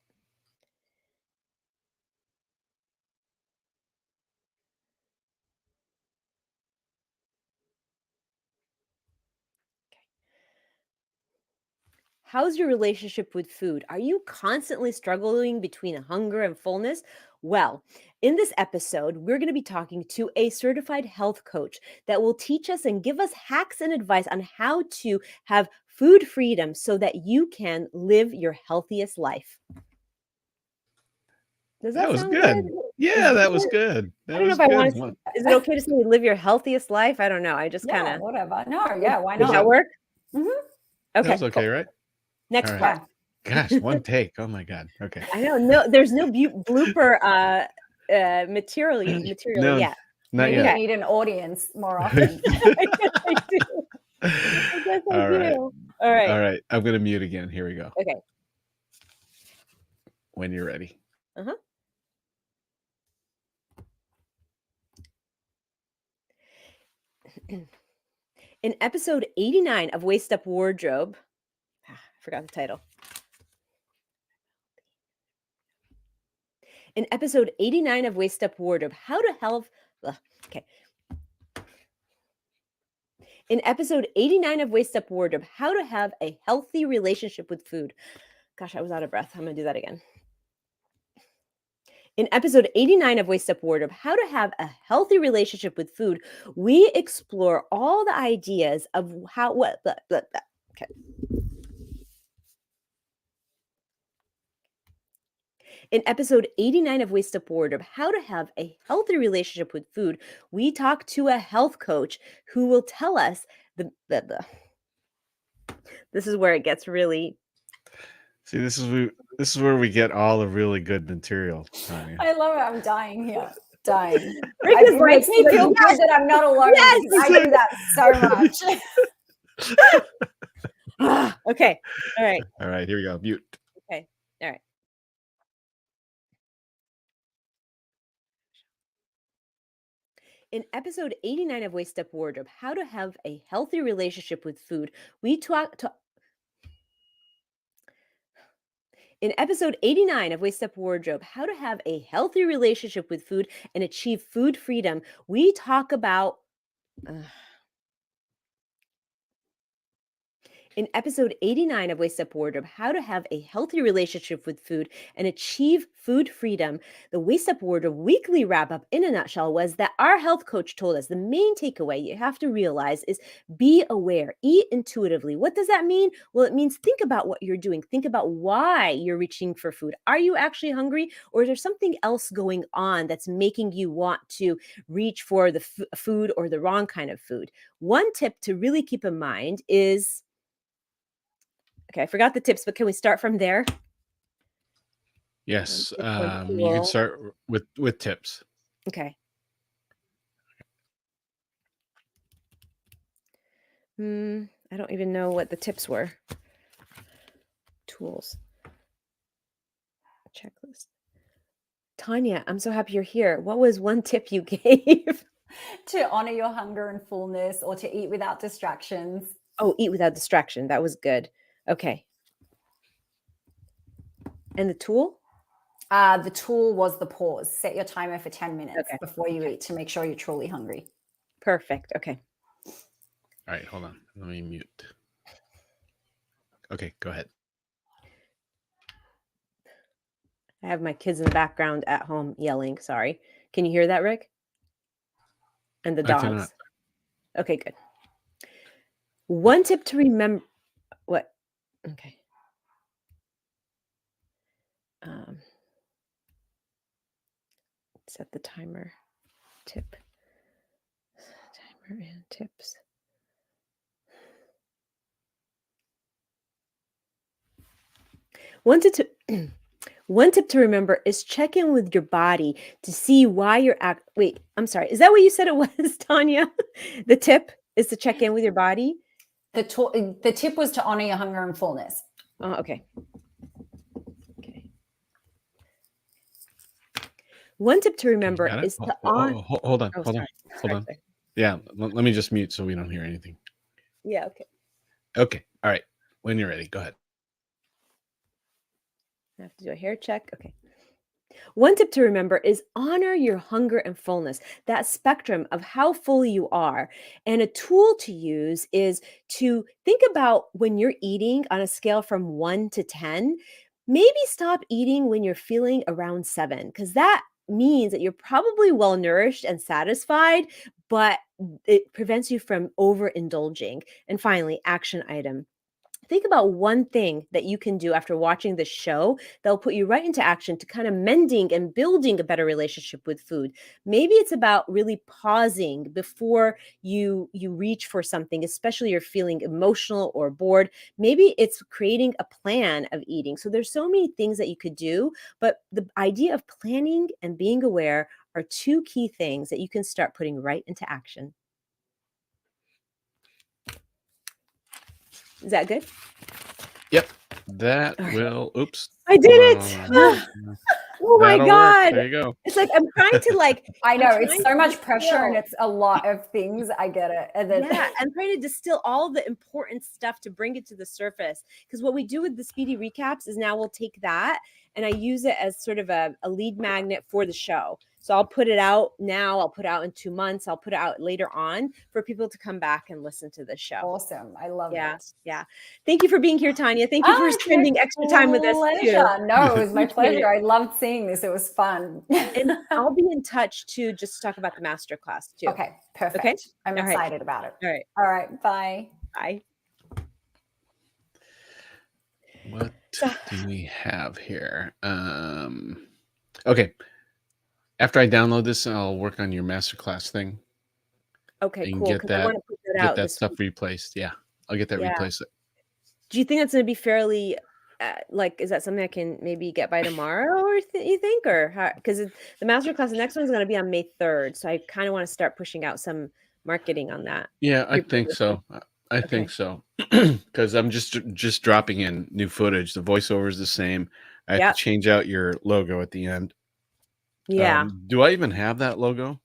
S1: How's your relationship with food? Are you constantly struggling between hunger and fullness? Well, in this episode, we're going to be talking to a certified health coach that will teach us and give us hacks and advice on how to have food freedom so that you can live your healthiest life. Does
S3: That
S1: that
S3: was
S1: sound good?
S3: good. Yeah, that was good.
S1: I
S3: That
S1: don't know
S3: was
S1: if I
S3: good.
S1: want to. Is it okay to say live your healthiest life? I don't know. I just kind
S2: Yeah,
S1: of.
S2: whatever. No, yeah, why
S1: Does
S2: not?
S1: that work?
S2: Mhm.
S3: That
S1: Okay.
S3: was okay,
S1: Cool.
S3: right?
S1: Next
S3: All right.
S1: part.
S3: Gosh, one take. Oh my God. Okay.
S1: I know. No, there's no blooper material
S3: No,
S1: yet.
S3: not
S2: Maybe
S3: yet.
S2: you need an audience more often.
S1: I guess I do. I guess I
S3: All right.
S1: do. All right.
S3: All right. I'm gonna mute again. Here we go.
S1: Okay.
S3: When you're ready.
S1: Uh-huh. In episode 89 of Waist Up Wardrobe, I forgot the title. In episode 89 of Waist Up Wardrobe, how to help. Okay. In episode 89 of Waist Up Wardrobe, how to have a healthy relationship with food. Gosh, I was out of breath. I'm going to do that again. In episode 89 of Waist Up Wardrobe, how to have a healthy relationship with food, we explore all the ideas of how, what, blah, blah, blah. Okay. In episode 89 of Waist Up Wardrobe, how to have a healthy relationship with food, we talk to a health coach who will tell us the. This is where it gets really.
S3: See, this is where we get all the really good material, Tanya.
S2: I love it. I'm dying here. Dying.
S1: Rick
S2: It
S1: is
S2: makes me
S1: like,
S2: feel
S1: yes,
S2: good that I'm not alone.
S1: yes.
S2: Because I do that so much.
S1: Okay. All right.
S3: All right, here we go. Mute.
S1: Okay. All right. In episode 89 of Waist Up Wardrobe, how to have a healthy relationship with food, we talk to. In episode 89 of Waist Up Wardrobe, how to have a healthy relationship with food and achieve food freedom, we talk about. In episode 89 of Waist Up Wardrobe, how to have a healthy relationship with food and achieve food freedom, the Waist Up Wardrobe weekly wrap up in a nutshell was that our health coach told us the main takeaway you have to realize is be aware, eat intuitively. What does that mean? Well, it means think about what you're doing, think about why you're reaching for food. Are you actually hungry, or is there something else going on that's making you want to reach for the food or the wrong kind of food? One tip to really keep in mind is. Okay, I forgot the tips, but can we start from there?
S3: Yes,
S1: Tip one
S3: you can
S1: tool.
S3: start with tips.
S1: Okay. I don't even know what the tips were. Tools. Checklist. Tanya, I'm so happy you're here. What was one tip you gave?
S2: To honor your hunger and fullness, or to eat without distractions.
S1: Oh, eat without distraction. That was good. Okay. And the tool?
S2: The tool was the pause. Set your timer for 10 minutes
S1: Okay.
S2: before you eat to make sure you're truly hungry.
S1: Perfect. Okay.
S3: All right, hold on. Let me mute. Okay, go ahead.
S1: I have my kids in the background at home yelling. Sorry. Can you hear that, Rick? And the
S3: I
S1: dogs.
S3: cannot.
S1: Okay, good. One tip to remember. What? Okay. Set the timer. Tip. Timer and tips. One tip to remember is check in with your body to see why you're wait, I'm sorry. Is that what you said it was, Tanya? The tip is to check in with your body?
S2: The tip was to honor your hunger and fullness.
S1: Okay. Okay. One tip to
S3: Okay, you
S1: remember
S3: got it?
S1: is to on.
S3: Hold on,
S1: Oh,
S3: hold on,
S1: sorry.
S3: hold
S1: Sorry,
S3: on.
S1: sorry.
S3: Yeah, let me just mute so we don't hear anything.
S1: Yeah. Okay.
S3: Okay, all right. When you're ready, go ahead.
S1: I have to do a hair check. Okay. One tip to remember is honor your hunger and fullness, that spectrum of how full you are. And a tool to use is to think about when you're eating on a scale from 1 to 10. Maybe stop eating when you're feeling around 7, because that means that you're probably well nourished and satisfied, but it prevents you from overindulging. And finally, action item. Think about one thing that you can do after watching the show that'll put you right into action to kind of mending and building a better relationship with food. Maybe it's about really pausing before you reach for something, especially you're feeling emotional or bored. Maybe it's creating a plan of eating. So there's so many things that you could do, but the idea of planning and being aware are two key things that you can start putting right into action. Is that good?
S3: Yep, that
S1: All right.
S3: will. Oops,
S1: I did
S3: hold
S1: it.
S3: on.
S1: Oh my
S3: That'll work.
S1: God.
S3: There you go.
S1: It's like I'm trying to
S2: I
S1: I'm
S2: know
S1: trying
S2: it's so
S1: to
S2: much pressure and
S1: distill.
S2: it's a lot of things. I get it. And then
S1: Yeah, I'm trying to distill all the important stuff to bring it to the surface. Because what we do with the speedy recaps is now we'll take that and I use it as sort of a lead magnet for the show. So I'll put it out now, I'll put it out in 2 months, I'll put it out later on for people to come back and listen to the show.
S2: awesome. I love
S1: Yeah,
S2: it.
S1: yeah. Thank you for being here, Tanya. Thank you for
S2: It's my
S1: spending extra time with us too.
S2: pleasure. No, it was my
S1: Appreciate it.
S2: pleasure. I loved seeing this. It was fun.
S1: And I'll be in touch too, just to talk about the master class too.
S2: Okay,
S1: Okay.
S2: perfect. I'm
S1: All right.
S2: excited about it.
S1: All right.
S2: All right, bye.
S1: Bye.
S3: What
S1: So,
S3: do we have here? Okay. After I download this, I'll work on your masterclass thing
S1: okay,
S3: and
S1: cool. Because I want to put that out this
S3: stuff
S1: week.
S3: replaced. Yeah, I'll get that
S1: Yeah.
S3: replaced.
S1: Do you think that's going to be fairly, like, is that something I can maybe get by tomorrow, or you think, or how? Because the master class, the next one's going to be on May 3rd, so I kind of want to start pushing out some marketing on that.
S3: Yeah, I
S1: Pre
S3: think
S1: promotion.
S3: so. I
S1: Okay.
S3: think so. Because I'm just dropping in new footage. The voiceover is the same. I have
S1: Yep.
S3: to change out your logo at the end.
S1: Yeah.
S3: Do I even have that logo?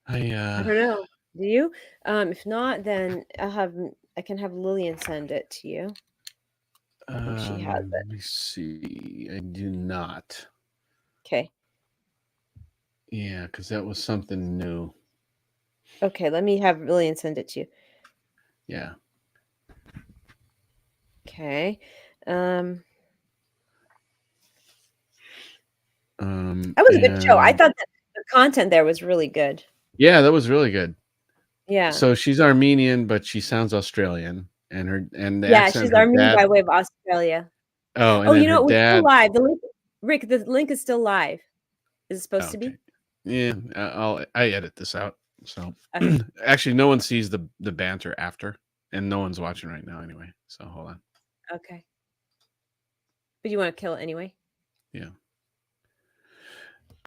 S1: I don't know. Do you? If not, then I can have Lillian send it to you. I think she has it.
S3: Let me see. I do not.
S1: Okay.
S3: Yeah, because that was something new.
S1: Okay, let me have Lillian send it to you.
S3: Yeah.
S1: Okay.
S3: That
S1: That was a good show. I thought that the content there was really good.
S3: Yeah, that was really good.
S1: Yeah.
S3: So she's Armenian, but she sounds Australian, and the
S1: Yeah,
S3: accent.
S1: she's
S3: Her
S1: Armenian
S3: dad.
S1: by way of Australia.
S3: Oh, and
S1: Oh,
S3: then
S1: you
S3: her
S1: know, it was still
S3: dad.
S1: live. Rick, the link is still live. Is it supposed to
S3: Okay.
S1: be?
S3: Yeah, I edit this out. So
S1: Okay.
S3: actually, no one sees the banter after, and no one's watching right now anyway. So hold on.
S1: Okay. But you want to kill it anyway?
S3: Yeah.